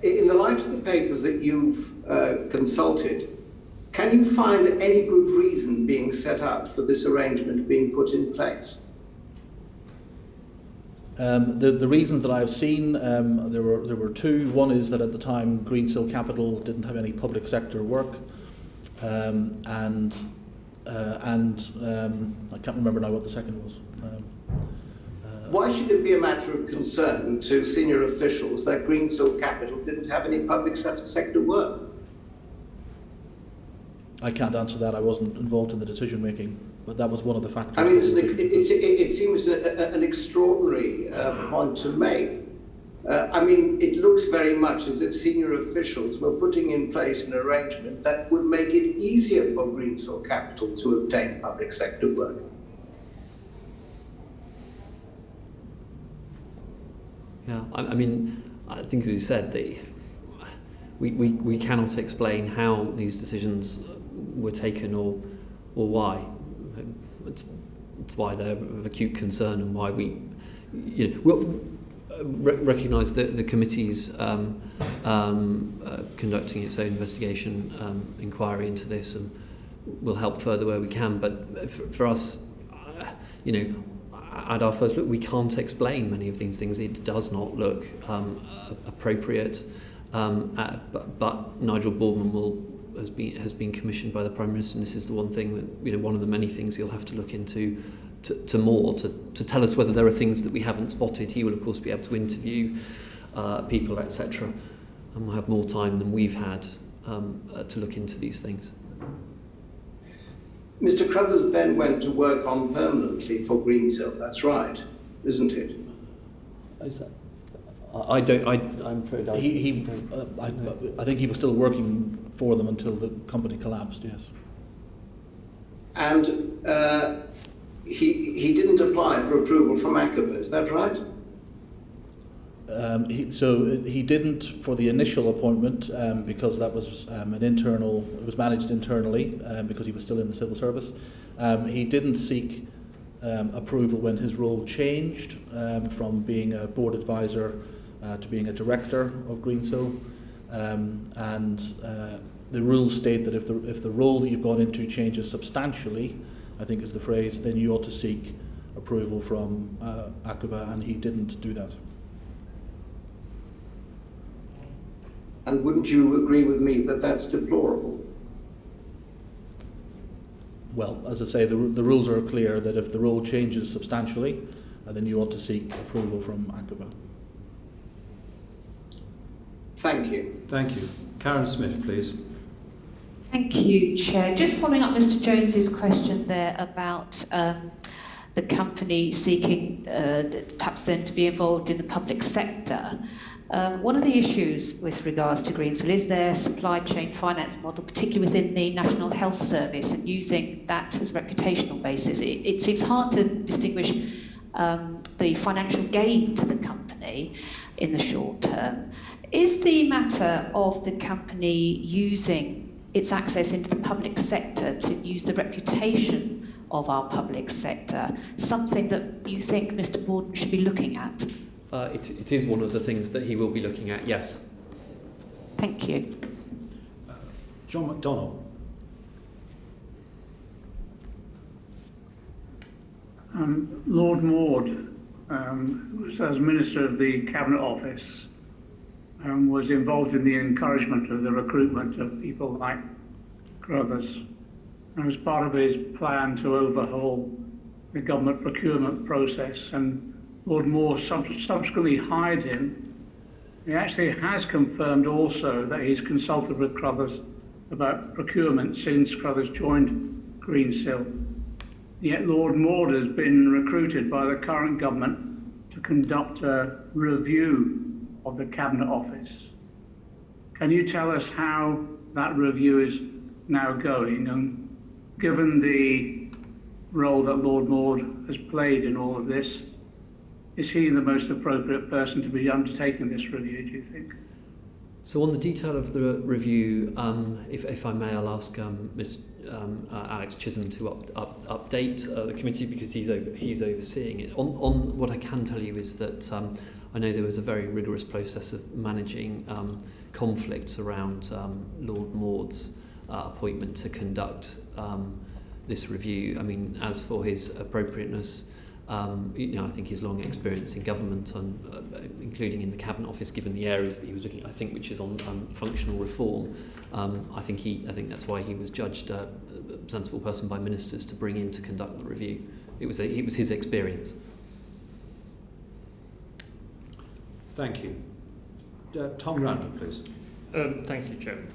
In the light of the papers that you've consulted, can you find any good reason being set out for this arrangement being put in place? The reasons that I've seen, there were two. One is that at the time Greensill Capital didn't have any public sector work, and I can't remember now what the second was. Why should it be a matter of concern to senior officials that Greensill Capital didn't have any public sector work? I can't answer that. I wasn't involved in the decision making, but that was one of the factors. I mean, it seems an extraordinary point to make. I mean, it looks very much as if senior officials were putting in place an arrangement that would make it easier for Greensill Capital to obtain public sector work. Yeah, I mean, I think as you said, we cannot explain how these decisions were taken or why. It's why they're of acute concern and why we, recognise that the committee's conducting its own investigation, inquiry into this, and will help further where we can. But for us, at our first look, we can't explain many of these things. It does not look appropriate. But Nigel Boardman has been commissioned by the Prime Minister, and this is the one thing that one of the many things he'll have to look into to tell us whether there are things that we haven't spotted. He will of course be able to interview people, etc., and we'll have more time than we've had to look into these things. Mr. Crothers then went to work on permanently for Greensill. That's right, isn't it? Is that? I'm afraid I think he was still working for them until the company collapsed. Yes. And he didn't apply for approval from ACOBA. Is that right? He didn't for the initial appointment because that was it was managed internally because he was still in the civil service. He didn't seek approval when his role changed from being a board advisor to being a director of Greensill, and the rules state that if the role that you've gone into changes substantially, I think is the phrase, then you ought to seek approval from ACOBA, and he didn't do that. And wouldn't you agree with me that that's deplorable? Well, as I say, the rules are clear that if the role changes substantially, then you ought to seek approval from ACOBA. Thank you. Thank you. Karen Smith, please. Thank you, Chair. Just following up Mr. Jones's question there about the company seeking perhaps then to be involved in the public sector. One of the issues with regards to Greensill is their supply chain finance model, particularly within the National Health Service, and using that as a reputational basis. It seems hard to distinguish the financial gain to the company in the short term. Is the matter of the company using its access into the public sector to use the reputation of our public sector something that you think Mr. Borden should be looking at? It is one of the things that he will be looking at, yes. Thank you. John McDonnell. Lord Maud, as Minister of the Cabinet Office, was involved in the encouragement of the recruitment of people like Crothers. and as part of his plan to overhaul the government procurement process, and Lord Moore subsequently hired him. He actually has confirmed also that he's consulted with Crothers about procurement since Crothers joined Greensill. Yet Lord Moore has been recruited by the current government to conduct a review of the Cabinet Office. Can you tell us how that review is now going? And given the role that Lord Moore has played in all of this, is he the most appropriate person to be undertaking this review, do you think? So on the detail of the review, if I may, I'll ask Ms. Alex Chisholm to update the committee, because he's overseeing it. On what I can tell you is that I know there was a very rigorous process of managing conflicts around Lord Moore's appointment to conduct this review. I mean, as for his appropriateness, I think his long experience in government, including in the Cabinet Office, given the areas that he was looking at, I think, which is on functional reform, I think that's why he was judged a sensible person by ministers to bring in to conduct the review. It was his experience. Thank you. Tom Randall, please. Thank you, Chairman.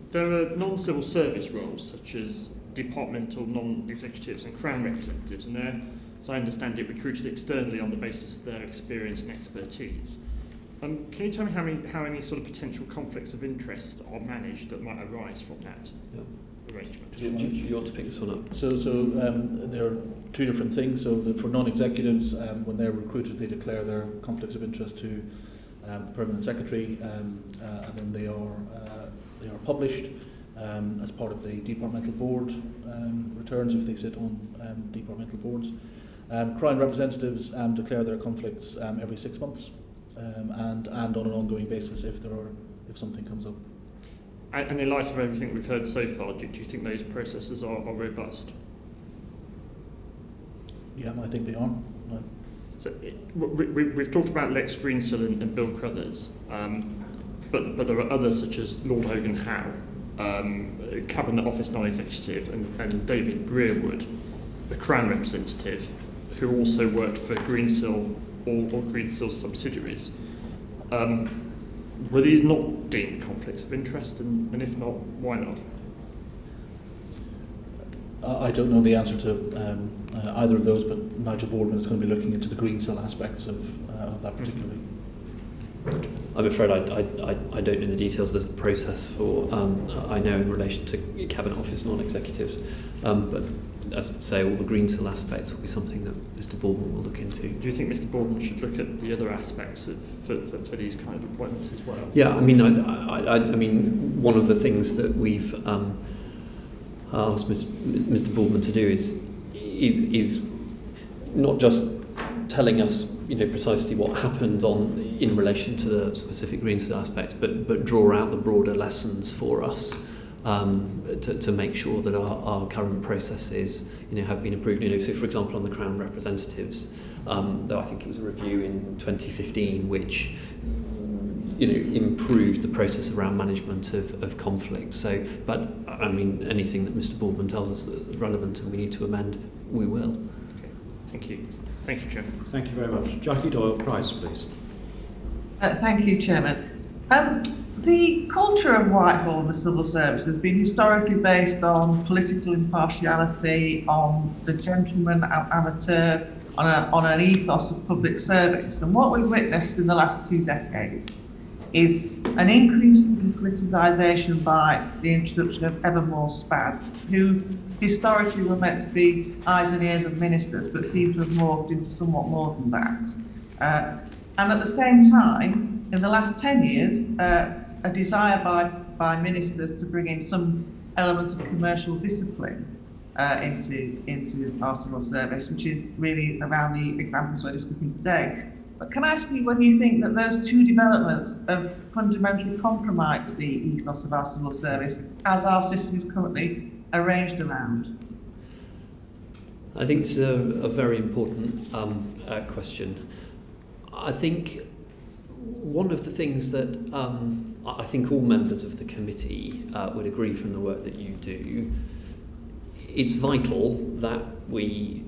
There are non-civil service roles such as departmental non-executives and Crown representatives, and they're, as I understand it, recruited externally on the basis of their experience and expertise. Can you tell me how any sort of potential conflicts of interest are managed that might arise from that arrangement? Do you want to pick this one up? So there are two different things. So for non-executives, when they're recruited, they declare their conflicts of interest to the Permanent Secretary, and then they are published as part of the departmental board returns if they sit on departmental boards. Crown representatives declare their conflicts every 6 months, and on an ongoing basis if something comes up. And in light of everything we've heard so far, do you think those processes are robust? Yeah, I think they are. Right. So we've talked about Lex Greensill and Bill Crothers, but there are others such as Lord Hogan Howe, Cabinet Office non-executive, and David Breerwood, a Crown representative, who also worked for Greensill or Greensill's subsidiaries. Were these not deemed conflicts of interest, and if not, why not? I don't know the answer to either of those, but Nigel Boardman is going to be looking into the Greensill aspects of that particularly. I'm afraid I don't know the details. There's a process for, I know in relation to Cabinet Office non-executives, but as I say, all the Greensill aspects will be something that Mr. Boardman will look into. Do you think Mr. Boardman should look at the other aspects for these kind of appointments as well? Yeah, I mean, I mean, one of the things that we've asked Mr. Boardman to do is not just telling us, precisely what happened in relation to the specific Greensill aspects, but draw out the broader lessons for us to make sure that our current processes, have been improved. So, for example, on the Crown representatives, though I think it was a review in 2015, which improved the process around management of conflict. So, but I mean, anything that Mr. Boardman tells us that's relevant and we need to amend, we will. Okay, thank you. Thank you, Chairman. Thank you very much. Jackie Doyle-Price, please. Thank you, Chairman. The culture of Whitehall and the civil service has been historically based on political impartiality, on the gentleman amateur, on an ethos of public service. And what we've witnessed in the last 2 decades is an increase in politicisation by the introduction of ever more spads, who historically were meant to be eyes and ears of ministers, but seem to have morphed into somewhat more than that. And at the same time, in the last 10 years, a desire by ministers to bring in some elements of commercial discipline into our civil service, which is really around the examples we're discussing today. But can I ask you whether you think that those two developments have fundamentally compromised the ethos of our civil service as our system is currently arranged around? I think it's a very important question. I think one of the things that I think all members of the committee would agree from the work that you do it's vital that we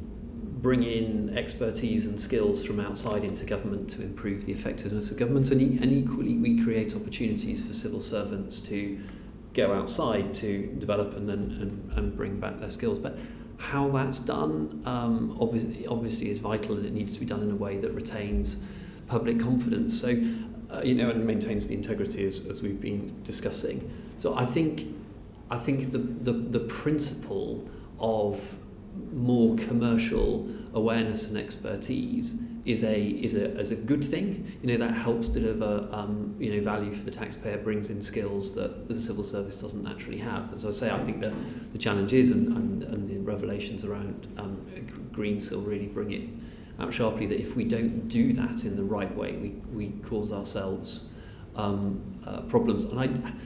bring in expertise and skills from outside into government to improve the effectiveness of government, and equally we create opportunities for civil servants to go outside to develop and bring back their skills. But how that's done obviously is vital, and it needs to be done in a way that retains public confidence. So and maintains the integrity as we've been discussing. So I think the principle of more commercial awareness and expertise is a good thing. That helps deliver value for the taxpayer, brings in skills that the civil service doesn't naturally have. As I say, I think the challenge is, and the revelations around Greensill really bring it out sharply, that if we don't do that in the right way, we cause ourselves problems. And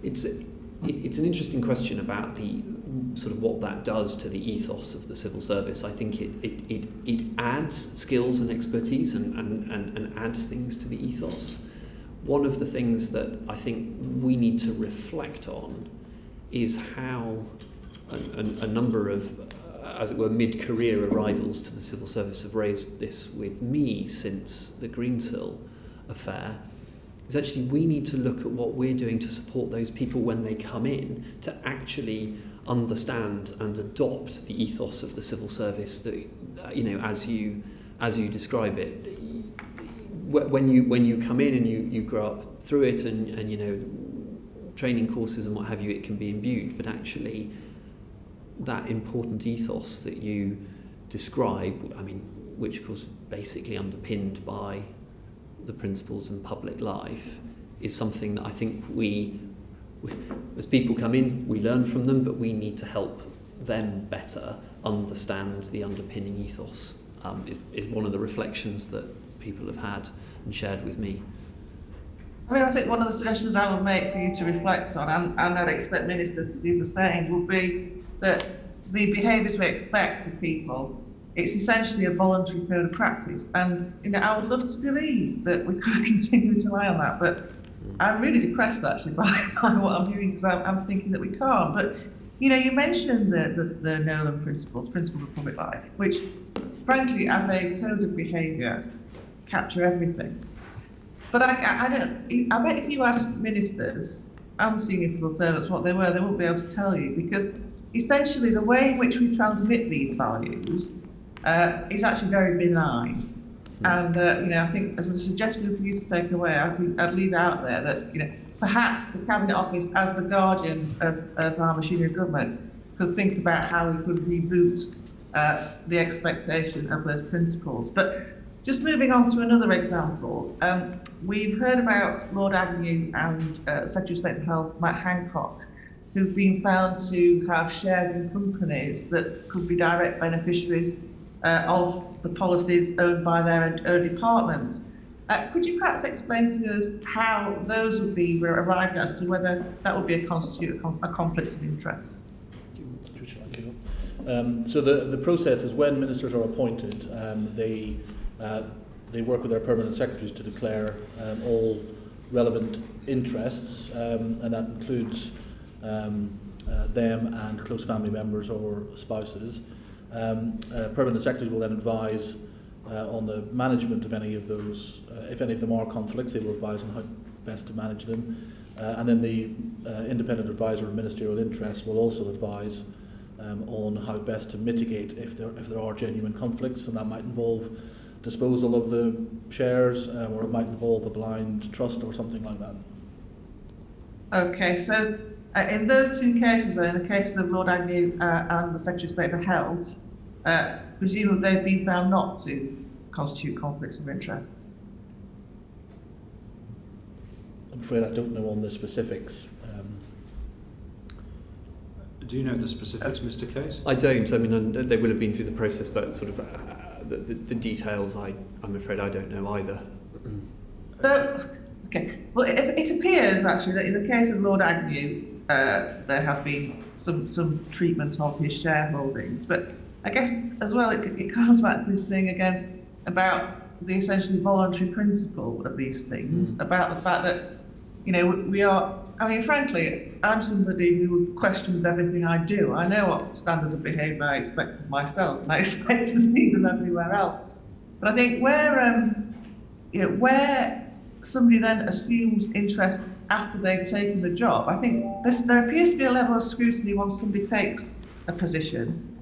it's an interesting question about the sort of what that does to the ethos of the civil service. I think it adds skills and expertise and adds things to the ethos. One of the things that I think we need to reflect on is how a number of, as it were, mid-career arrivals to the civil service have raised this with me since the Greensill affair, is actually we need to look at what we're doing to support those people when they come in, to actually understand and adopt the ethos of the civil service that, as you describe it. When you come in and you grow up through it and training courses and what have you, it can be imbued, but actually that important ethos that you describe, which of course basically underpinned by the principles in public life, is something that I think we as people come in, we learn from them, but we need to help them better understand the underpinning ethos. Is one of the reflections that people have had and shared with me. I think one of the suggestions I would make for you to reflect on, and I'd expect ministers to do the same, would be that the behaviours we expect of people, it's essentially a voluntary code of practice. And I would love to believe that we could continue to rely on that, but I'm really depressed actually by what I'm hearing, because I'm thinking that we can't. But you mentioned the Nolan principles of public life, which frankly, as a code of behaviour, capture everything. But I bet if you asked ministers and senior civil servants what they were, they won't be able to tell you, because essentially the way in which we transmit these values is actually very benign. And I think as a suggestion for you to take away, I'd leave out there that perhaps the Cabinet Office, as the guardian of our machinery of government, could think about how we could reboot the expectation of those principles. But just moving on to another example, we've heard about Lord Agnew and Secretary of State for Health, Matt Hancock, who've been found to have shares in companies that could be direct beneficiaries of the policies owned by their own departments. Could you perhaps explain to us how those would be arrived at, as to whether that would be constitute a conflict of interest? So the process is, when ministers are appointed, they work with their permanent secretaries to declare all relevant interests, and that includes them and close family members or spouses. Permanent secretaries will then advise on the management of any of those. If any of them are conflicts, they will advise on how best to manage them. And then the independent advisor of ministerial interests will also advise on how best to mitigate if there are genuine conflicts, and that might involve disposal of the shares, or it might involve a blind trust or something like that. Okay, so in those two cases, in the case of Lord Agnew and the Secretary of State for Health, presumably they've been found not to constitute conflicts of interest. I'm afraid I don't know on the specifics. Do you know the specifics, Mr. Case? I don't. They will have been through the process, but sort of the details, I'm afraid I don't know either. So, okay. Well, it appears actually that in the case of Lord Agnew, there has been some treatment of his shareholdings, but I guess as well it comes back to this thing again about the essentially voluntary principle of these things, about the fact that we are I mean, frankly, I'm somebody who questions everything I do. I know what standards of behaviour I expect of myself, and I expect to see them everywhere else. But I think where somebody then assumes interest after they've taken the job, I think there appears to be a level of scrutiny once somebody takes a position,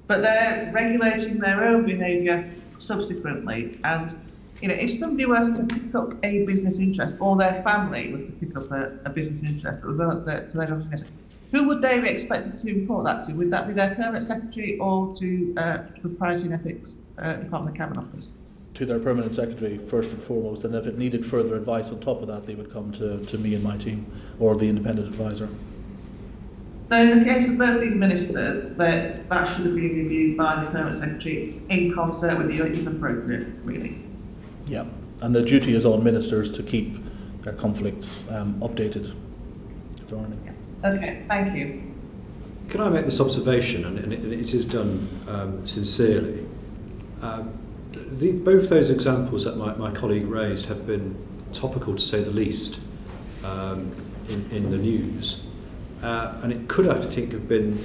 but they're regulating their own behaviour subsequently. And if somebody was to pick up a business interest, or their family was to pick up a business interest that was relevant to their business, who would they be expected to report that to? Would that be their permanent secretary or to the Privacy and Ethics Department of Cabinet Office? To their permanent secretary first and foremost, and if it needed further advice on top of that, they would come to me and my team or the independent advisor. So in the case of both these ministers, that should have been reviewed by the permanent secretary in concert with you if appropriate, really. Yeah, and the duty is on ministers to keep their conflicts updated. If there are any. Okay, thank you. Can I make this observation, and it is done sincerely? Both those examples that my colleague raised have been topical, to say the least, in the news. And it could, I think, have been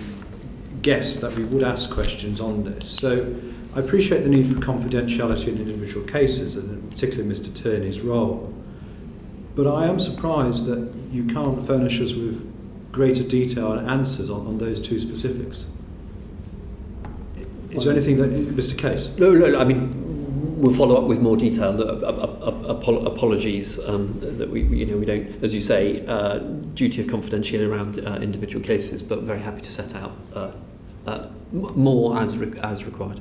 guessed that we would ask questions on this. So I appreciate the need for confidentiality in individual cases, and particularly Mr. Turney's role. But I am surprised that you can't furnish us with greater detail and answers on those two specifics. Is there anything that, Mr. Case? No, I mean, we'll follow up with more detail. Apologies that we don't, as you say, duty of confidentiality around individual cases, but very happy to set out more as required.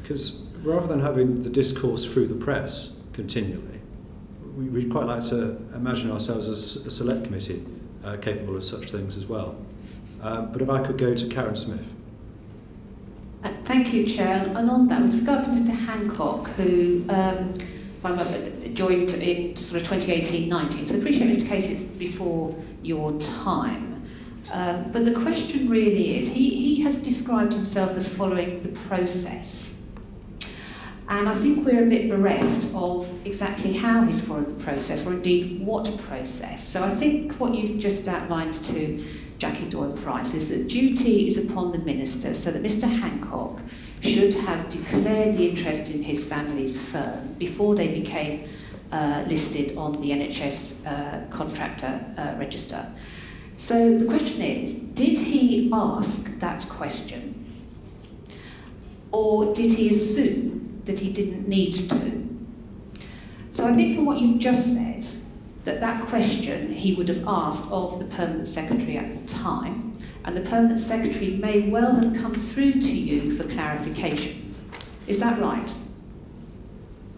Because rather than having the discourse through the press continually, we'd quite like to imagine ourselves as a select committee capable of such things as well. But if I could go to Karen Smith. Thank you, Chair. And on that, with regard to Mr. Hancock, who joined in sort of 2018-19, so I appreciate, Mr. Case, it's before your time. But the question really is, he has described himself as following the process. And I think we're a bit bereft of exactly how he's followed the process, or indeed what process. So I think what you've just outlined to Jackie Doyle-Price is that duty is upon the minister, so that Mr. Hancock should have declared the interest in his family's firm before they became listed on the NHS contractor register. So the question is, did he ask that question? Or did he assume that he didn't need to? So I think from what you've just said, that question he would have asked of the permanent secretary at the time, and the permanent secretary may well have come through to you for clarification. Is that right?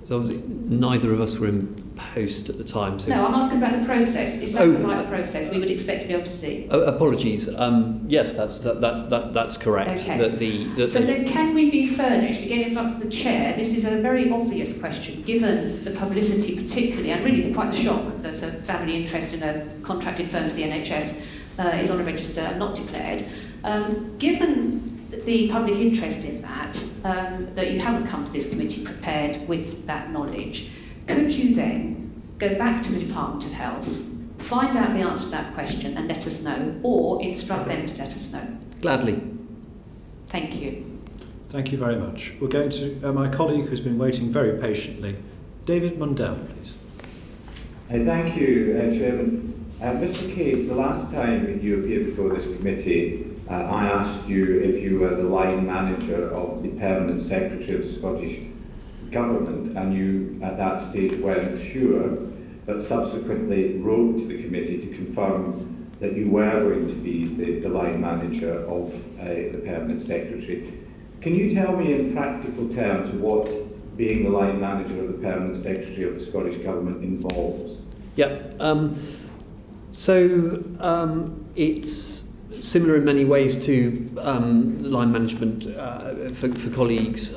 So obviously neither of us were in post at the time. So no, I'm asking about the process. Is that the right process we would expect to be able to see? Apologies. Yes, that's correct. Okay. So then can we be furnished, again in front of the chair, this is a very obvious question, given the publicity particularly, and really quite the shock that a family interest in a contracted firm to the NHS is on a register and not declared. Given the public interest in that you haven't come to this committee prepared with that knowledge, could you then go back to the Department of Health, find out the answer to that question and let us know, or instruct them to let us know? Gladly. Thank you. Thank you very much. We're going to my colleague who's been waiting very patiently, David Mundell, please. Thank you, Chairman. Mr. Case, the last time you appeared before this committee, I asked you if you were the line manager of the Permanent Secretary of the Scottish Government, and you at that stage weren't sure, but subsequently wrote to the committee to confirm that you were going to be the line manager of the Permanent Secretary. Can you tell me in practical terms what being the line manager of the Permanent Secretary of the Scottish Government involves? Yeah. It's similar in many ways to line management for colleagues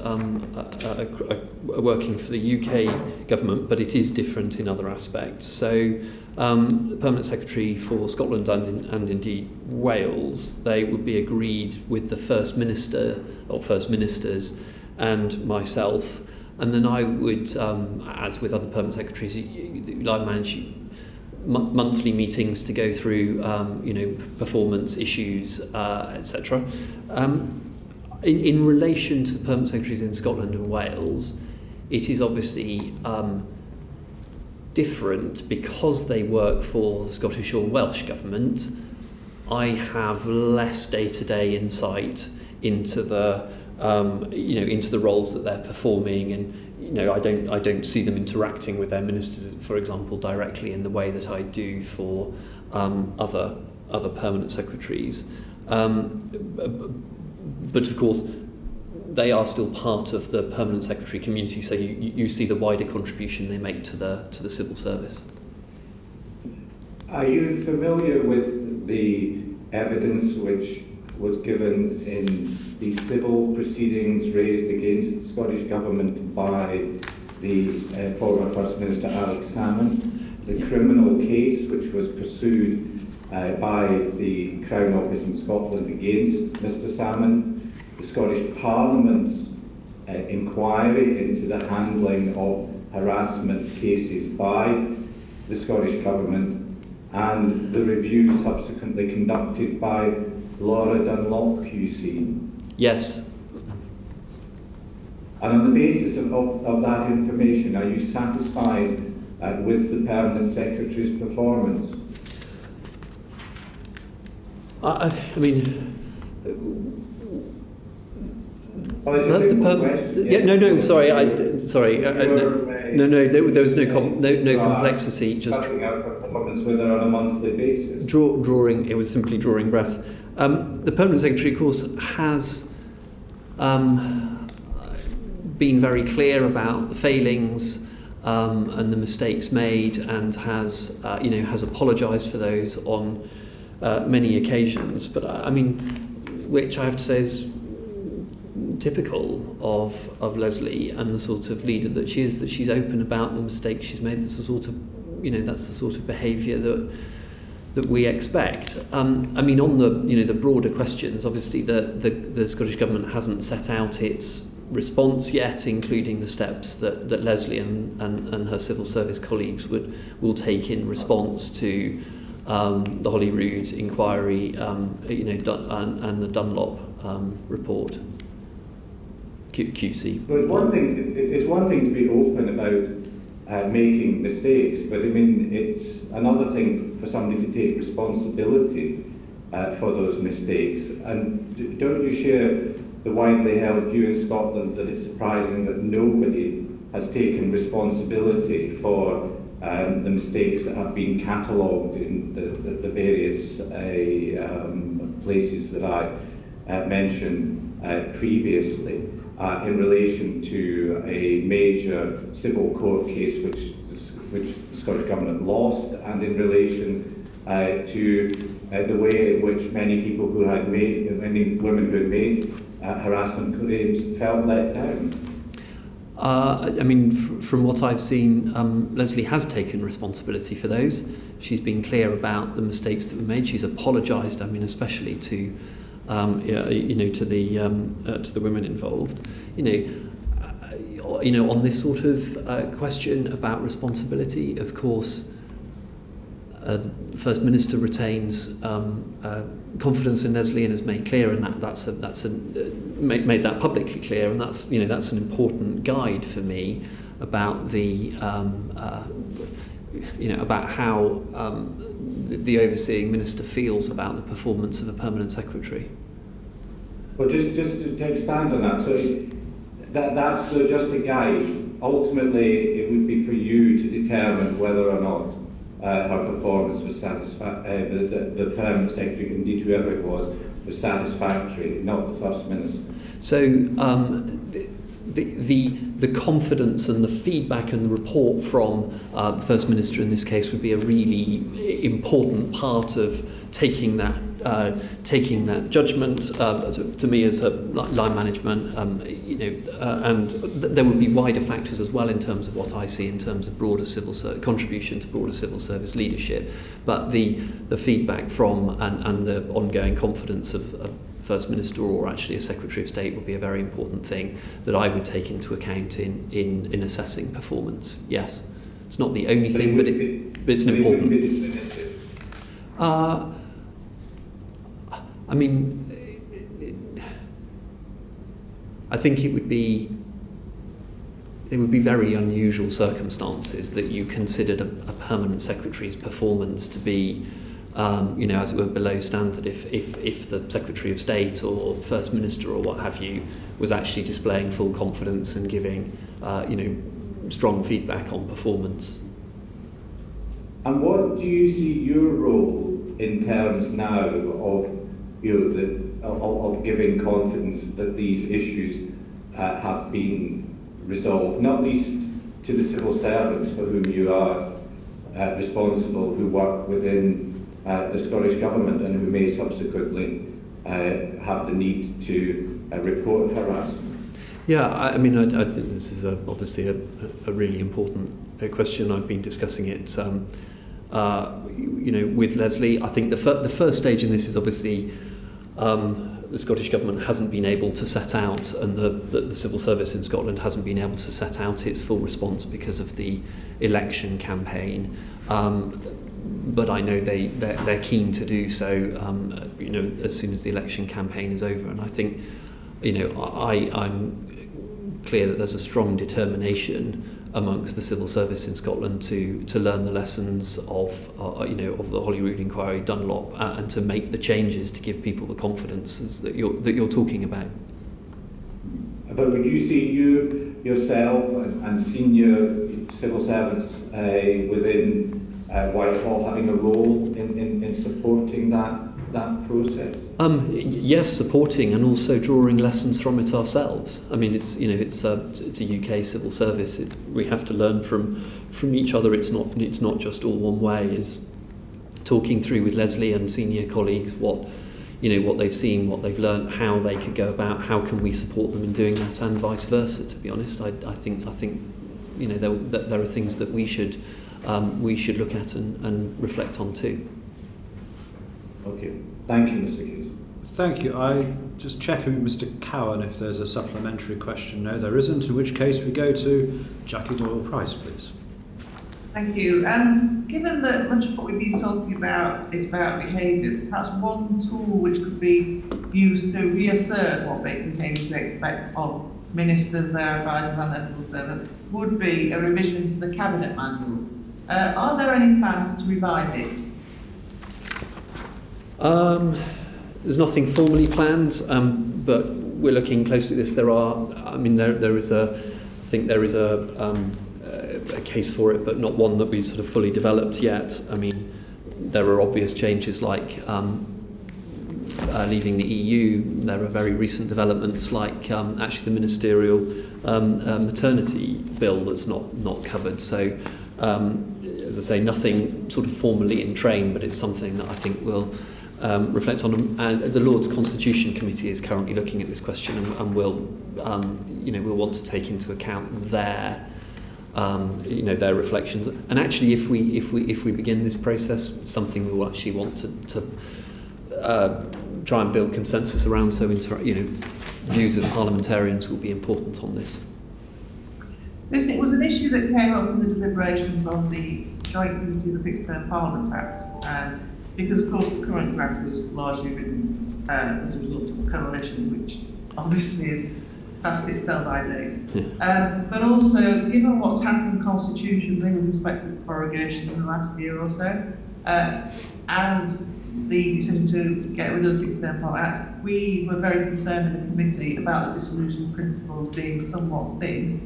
working for the UK government, but it is different in other aspects. So the Permanent Secretary for Scotland and indeed Wales, they would be agreed with the First Minister or First Ministers and myself, and then I would, as with other Permanent Secretaries, line manage monthly meetings to go through, performance issues, etc. In relation to the permanent secretaries in Scotland and Wales, it is obviously different because they work for the Scottish or Welsh government. I have less day-to-day insight into the into the roles that they're performing, and I don't see them interacting with their ministers, for example, directly in the way that I do for other permanent secretaries. But of course, they are still part of the permanent secretary community, so you see the wider contribution they make to the civil service. Are you familiar with the evidence which was given in the civil proceedings raised against the Scottish Government by the former First Minister Alex Salmond, the criminal case which was pursued by the Crown Office in Scotland against Mr Salmond, the Scottish Parliament's inquiry into the handling of harassment cases by the Scottish Government, and the review subsequently conducted by Laura Dunlop QC? Yes. And on the basis of that information, are you satisfied with the Permanent Secretary's performance? I mean... Well, it's a simple question. Yes. No, there was no complexity. Just out performance with her on a monthly basis. It was simply drawing breath. The Permanent Secretary, of course, has been very clear about the failings and the mistakes made, and has apologised for those on many occasions. But which I have to say is typical of Leslie and the sort of leader that she is, that she's open about the mistakes she's made. That's the sort of behaviour that we expect. On the broader questions, obviously the Scottish Government hasn't set out its response yet, including the steps that Leslie and her civil service colleagues will take in response to the Holyrood inquiry, and the Dunlop report. QC. Well, it's one thing to be open about making mistakes, but it's another thing for somebody to take responsibility for those mistakes. And don't you share the widely held view in Scotland that it's surprising that nobody has taken responsibility for the mistakes that have been catalogued in the various places that I mentioned previously? In relation to a major civil court case which the Scottish Government lost, and in relation to the way in which many women who had made harassment claims felt let down. From what I've seen, Leslie has taken responsibility for those. She's been clear about the mistakes that were made. She's apologised, especially to to the women involved. On this sort of question about responsibility, of course, the First Minister retains confidence in Leslie and has made clear, and made that publicly clear, and that's an important guide for me about the about how the overseeing minister feels about the performance of a permanent secretary. Well, just to expand on that, so that's just a guide. Ultimately, it would be for you to determine whether or not her performance was satisfactory. The permanent secretary, indeed whoever it was satisfactory, not the First Minister. So the confidence and the feedback and the report from the First Minister in this case would be a really important part of taking that judgment to me as a line management, and there would be wider factors as well in terms of what I see in terms of broader contribution to broader civil service leadership. But the feedback from and the ongoing confidence of First Minister or actually a Secretary of State would be a very important thing that I would take into account in assessing performance. Yes. It's not the only thing, but it's an important. I mean, I think there would be very unusual circumstances that you considered a permanent secretary's performance to be, as it were, below standard if the Secretary of State or First Minister or what have you was actually displaying full confidence and giving, strong feedback on performance. And what do you see your role in terms now of of giving confidence that these issues have been resolved, not least to the civil servants for whom you are responsible, who work within the Scottish Government and who may subsequently have the need to report harassment? Yeah, I think this is obviously a really important question. I've been discussing it, with Leslie. I think the first stage in this is obviously the Scottish Government hasn't been able to set out, and the civil service in Scotland hasn't been able to set out its full response because of the election campaign. But I know they're keen to do so, as soon as the election campaign is over. And I think, I'm clear that there's a strong determination amongst the civil service in Scotland to learn the lessons of the Holyrood inquiry, Dunlop, and to make the changes to give people the confidence that you're talking about. But would you see yourself and senior civil servants within Whitehall having a role in supporting that process? Yes, supporting and also drawing lessons from it ourselves. I mean, it's a UK civil service. We have to learn from each other. It's not just all one way. Is talking through with Leslie and senior colleagues what they've seen, what they've learned, how they could go about, how can we support them in doing that, and vice versa. To be honest, I think there are things that we should look at and reflect on too. Okay, thank you, Mr. Case. Thank you. I just checking with Mr. Cowan if there's a supplementary question. No, there isn't, in which case we go to Jackie Doyle-Price, please. Thank you. Given that much of what we've been talking about is about behaviours, perhaps one tool which could be used to reassert what behaviours we expect of ministers, their advisors and their civil servants would be a revision to the Cabinet Manual. Are there any plans to revise it? There's nothing formally planned, but we're looking closely at this. There is a case for it, but not one that we've sort of fully developed yet. I mean, there are obvious changes like leaving the EU. There are very recent developments like actually the ministerial maternity bill that's not covered. So, as I say, nothing sort of formally in train, but it's something that I think will reflect on. And the Lords Constitution Committee is currently looking at this question, and will want to take into account their reflections. And actually, if we begin this process, something we will actually want to try and build consensus around. So views of parliamentarians will be important on this. This was an issue that came up in the deliberations on the Joint Committee of the Fixed Term Parliament Act, because of course the current draft was largely written as a result of a coalition, which obviously is past its sell-by date. Yeah. But also, given what's happened constitutionally with respect to prorogation in the last year or so, and the decision to get rid of the Fixed Term Parliament Act, we were very concerned in the committee about the dissolution principles being somewhat thin.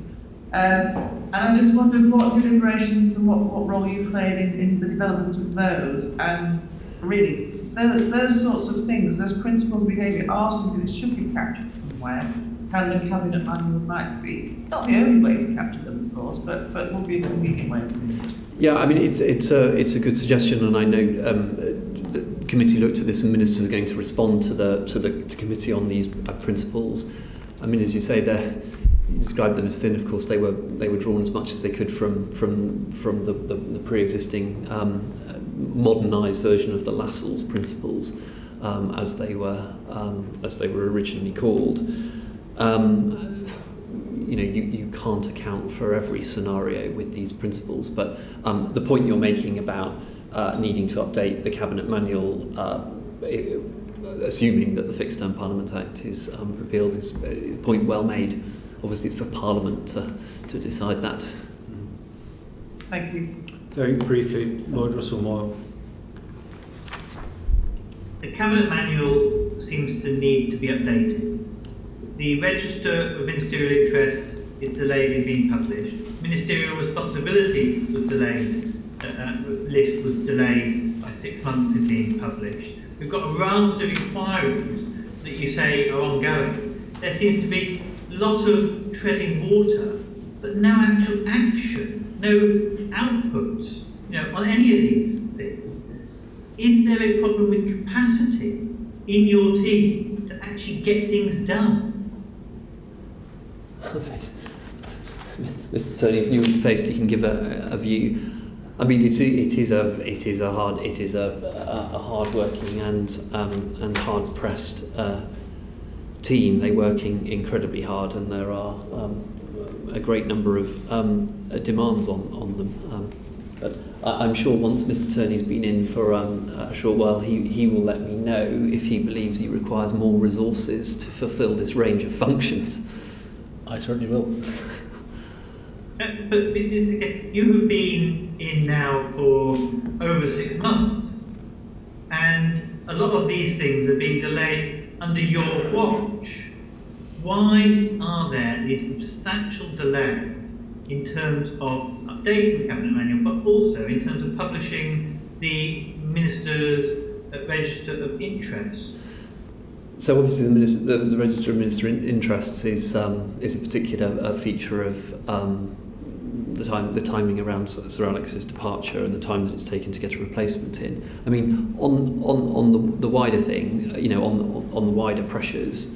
And I just wondered what deliberations and what role you played in the development of those, and really those sorts of things, those principles of behaviour are something that should be captured somewhere, and the Cabinet Manual might be not the only way to capture them, of course, but would be a convenient way of doing it. Yeah, I mean it's a good suggestion, and I know the committee looked at this, and ministers are going to respond to the committee on these principles. I mean, as you say, you described them as thin. Of course, they were drawn as much as they could from the pre-existing modernised version of the Lascelles principles, as they were originally called. you can't account for every scenario with these principles. But the point you're making about needing to update the Cabinet Manual, assuming that the Fixed Term Parliament Act is repealed, is a point well made. Obviously, it's for Parliament to decide that. Thank you. Very briefly, Lord Russell-Moyle. The Cabinet Manual seems to need to be updated. The Register of Ministerial Interests is delayed in being published. Ministerial Responsibility was delayed. List was delayed by 6 months in being published. We've got a raft of inquiries that you say are ongoing. There seems to be a lot of treading water, but no actual action, no outputs, on any of these things. Is there a problem with capacity in your team to actually get things done? Mr. Turney's new into post. He can give a view. I mean, it is a hard working and hard pressed team. They're working incredibly hard, and there are a great number of demands on them. But I'm sure once Mr. Turney's been in for a short while, he will let me know if he believes he requires more resources to fulfil this range of functions. I certainly will. But you have been in now for over 6 months, and a lot of these things are being delayed under your watch. Why are there these substantial delays in terms of updating the Cabinet Manual, but also in terms of publishing the Minister's Register of Interests? So obviously the Register of Minister Interests is a particular feature of the timing around Sir Alex's departure and the time that it's taken to get a replacement in. I mean, on the wider thing, on the wider pressures,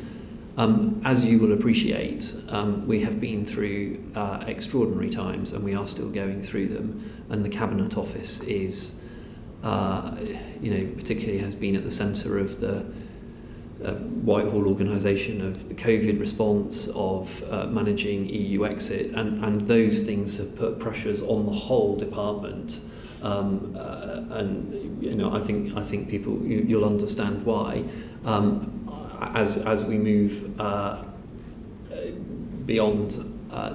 as you will appreciate, we have been through extraordinary times, and we are still going through them. And the Cabinet Office is, particularly has been at the centre of the Whitehall organisation of the COVID response, of managing EU exit, and those things have put pressures on the whole department. And I think people you'll understand why. As we move beyond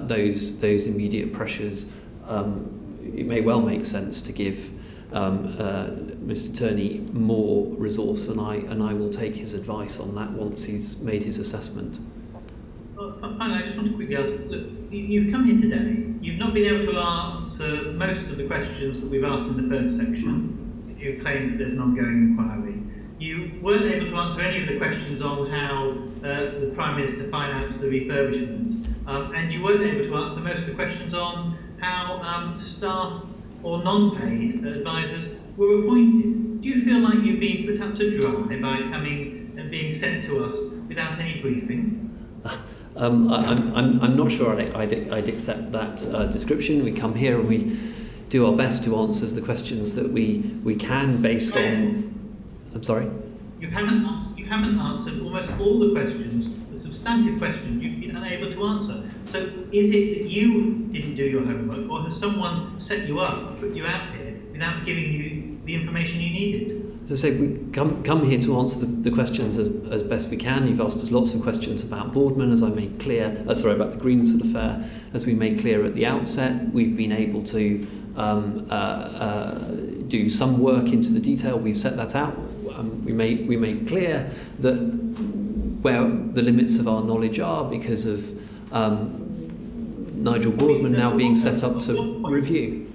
those immediate pressures, it may well make sense to give Mr. Turney more resource, and I will take his advice on that once he's made his assessment. Well, I just want to quickly ask, look, you've come here today, you've not been able to answer most of the questions that we've asked in the first section. You claim that there's an ongoing inquiry. You weren't able to answer any of the questions on how the Prime Minister financed the refurbishment, and you weren't able to answer most of the questions on how staff or non-paid advisors were appointed. Do you feel like you've been put up to dry by coming and being sent to us without any briefing? I'm not sure I'd accept that description. We come here and we do our best to answer the questions that we can based on. I'm sorry? You haven't answered almost all the questions, the substantive questions you've been unable to answer. So is it that you didn't do your homework, or has someone set you up, put you out here, without giving you the information you needed? As I say, we come here to answer the questions as best we can. You've asked us lots of questions about Boardman, as I made clear, about the Greensand affair. As we made clear at the outset, we've been able to do some work into the detail. We've set that out. We made clear that where the limits of our knowledge are because of Nigel Boardman now being set up to review.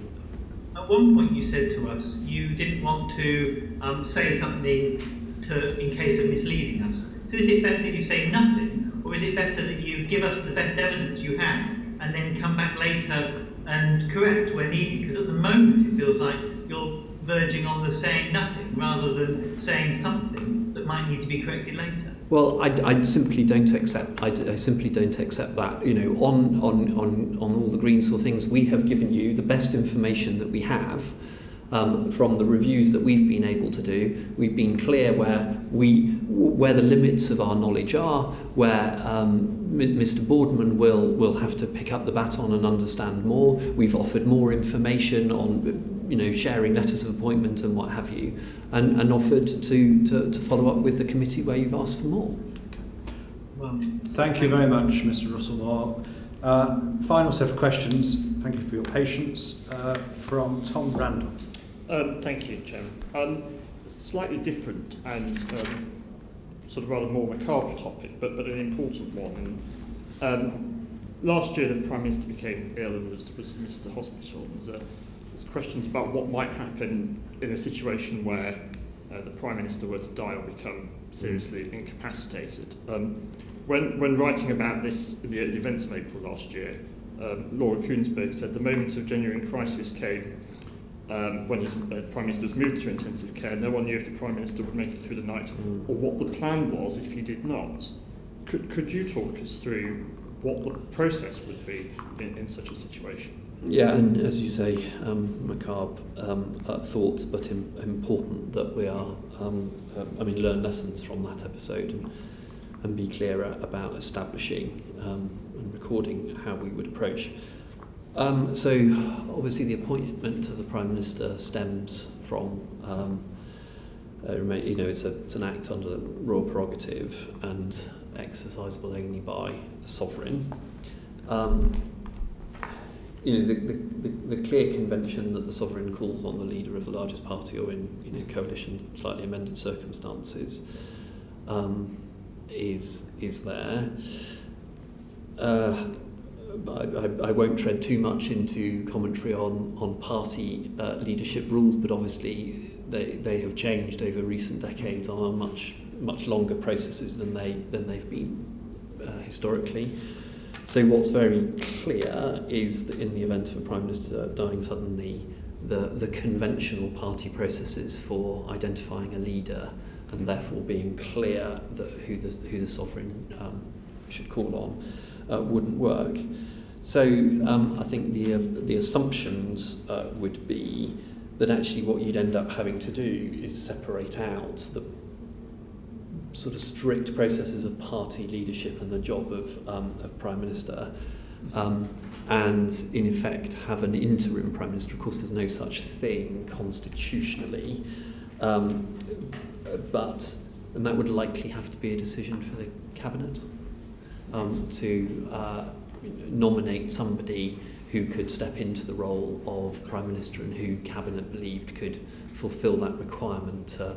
At one point you said to us you didn't want to say something in case of misleading us. So is it better you say nothing, or is it better that you give us the best evidence you have and then come back later and correct where needed? Because at the moment it feels like you're verging on the saying nothing rather than saying something that might need to be corrected later. Well, I simply don't accept. I simply don't accept that. On all the Greensand things, we have given you the best information that we have from the reviews that we've been able to do. We've been clear where we where the limits of our knowledge are, where Mr. Boardman will have to pick up the baton and understand more. We've offered more information on, sharing letters of appointment and what have you, and offered to follow up with the committee where you've asked for more. Well, thank you very much, Mr. Russell-Moore. Final set of questions. Thank you for your patience. From Tom Randall. Thank you, Chairman. Slightly different and sort of rather more macabre topic, but an important one. Last year, the Prime Minister became ill and was admitted to hospital. There's questions about what might happen in a situation where the Prime Minister were to die or become seriously incapacitated. When writing about this in the events of April last year, Laura Kuenssberg said the moment of genuine crisis came when the Prime Minister was moved to intensive care. No one knew if the Prime Minister would make it through the night or what the plan was if he did not. Could you talk us through what the process would be in such a situation? Yeah, and as you say, macabre thoughts, but important that we are, learn lessons from that episode and be clearer about establishing and recording how we would approach. So obviously the appointment of the Prime Minister stems from, it's an act under the royal prerogative and exercisable only by the sovereign. The clear convention that the sovereign calls on the leader of the largest party or in coalition slightly amended circumstances is there. I won't tread too much into commentary on party leadership rules, but obviously they have changed over recent decades on much longer processes than they've been historically. So what's very clear is that in the event of a Prime Minister dying suddenly, the conventional party processes for identifying a leader and therefore being clear that who the sovereign should call on wouldn't work. So I think the assumptions would be that actually what you'd end up having to do is separate out the sort of strict processes of party leadership and the job of Prime Minister, and in effect have an interim Prime Minister. Of course, there's no such thing constitutionally, and that would likely have to be a decision for the Cabinet to nominate somebody who could step into the role of Prime Minister and who Cabinet believed could fulfil that requirement to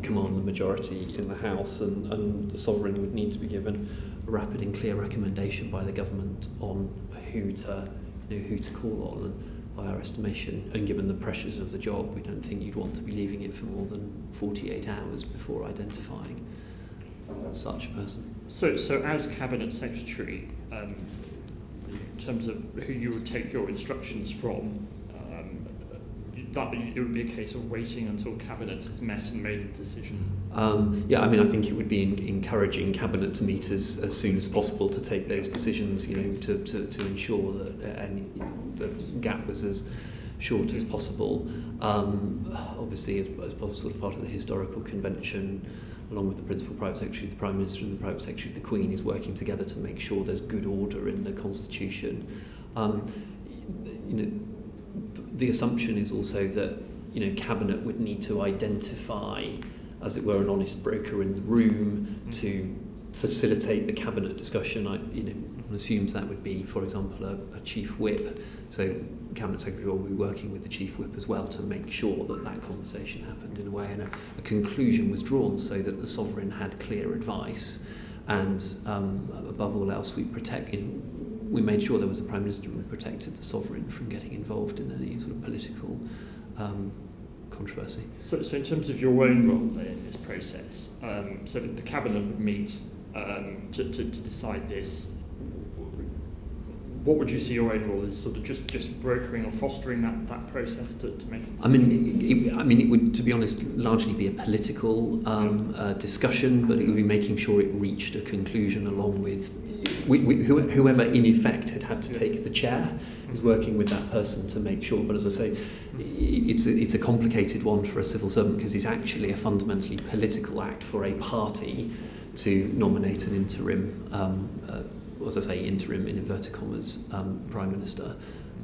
command the majority in the House, and the sovereign would need to be given a rapid and clear recommendation by the government on who to call on. And by our estimation, and given the pressures of the job, we don't think you'd want to be leaving it for more than 48 hours before identifying such a person. So as Cabinet Secretary, in terms of who you would take your instructions from, it would be a case of waiting until Cabinet has met and made a decision? I think it would be encouraging Cabinet to meet as soon as possible to take those decisions, to ensure that the gap was as short as possible. Obviously, as sort of part of the historical convention, along with the Principal Private Secretary of the Prime Minister and the Private Secretary of the Queen, is working together to make sure there's good order in the Constitution. The assumption is also that Cabinet would need to identify, as it were, an honest broker in the room to facilitate the Cabinet discussion. One assumes that would be, for example, a Chief Whip. So Cabinet Secretary will be working with the Chief Whip as well to make sure that that conversation happened in a way and a conclusion was drawn so that the sovereign had clear advice. And above all else, we made sure there was a Prime Minister who protected the sovereign from getting involved in any sort of political controversy. So in terms of your own role in this process, so that the Cabinet would meet to decide this, what would you see your own role as? Sort of just brokering or fostering that process to make it? It would, to be honest, largely be a political discussion, but it would be making sure it reached a conclusion along with whoever in effect had to take the chair is working with that person to make sure. But as I say, it's a complicated one for a civil servant because it's actually a fundamentally political act for a party to nominate an interim, as I say, interim in inverted commas, Prime Minister,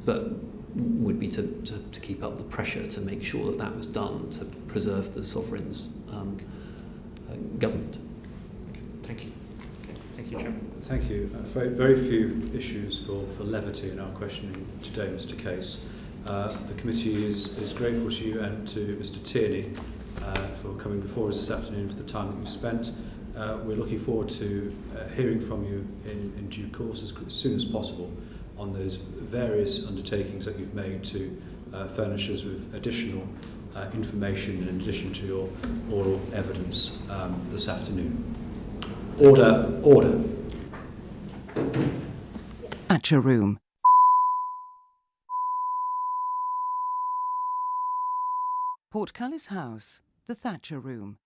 but would be to keep up the pressure to make sure that was done to preserve the sovereign's government. Thank you. Thank you, Chairman. Thank you. Very, very few issues for levity in our questioning today, Mr. Case. The committee is grateful to you and to Mr. Tierney for coming before us this afternoon, for the time that you've spent. We're looking forward to hearing from you in due course as soon as possible on those various undertakings that you've made to furnish us with additional information in addition to your oral evidence this afternoon. Order, order. Thatcher Room. Portcullis House, the Thatcher Room.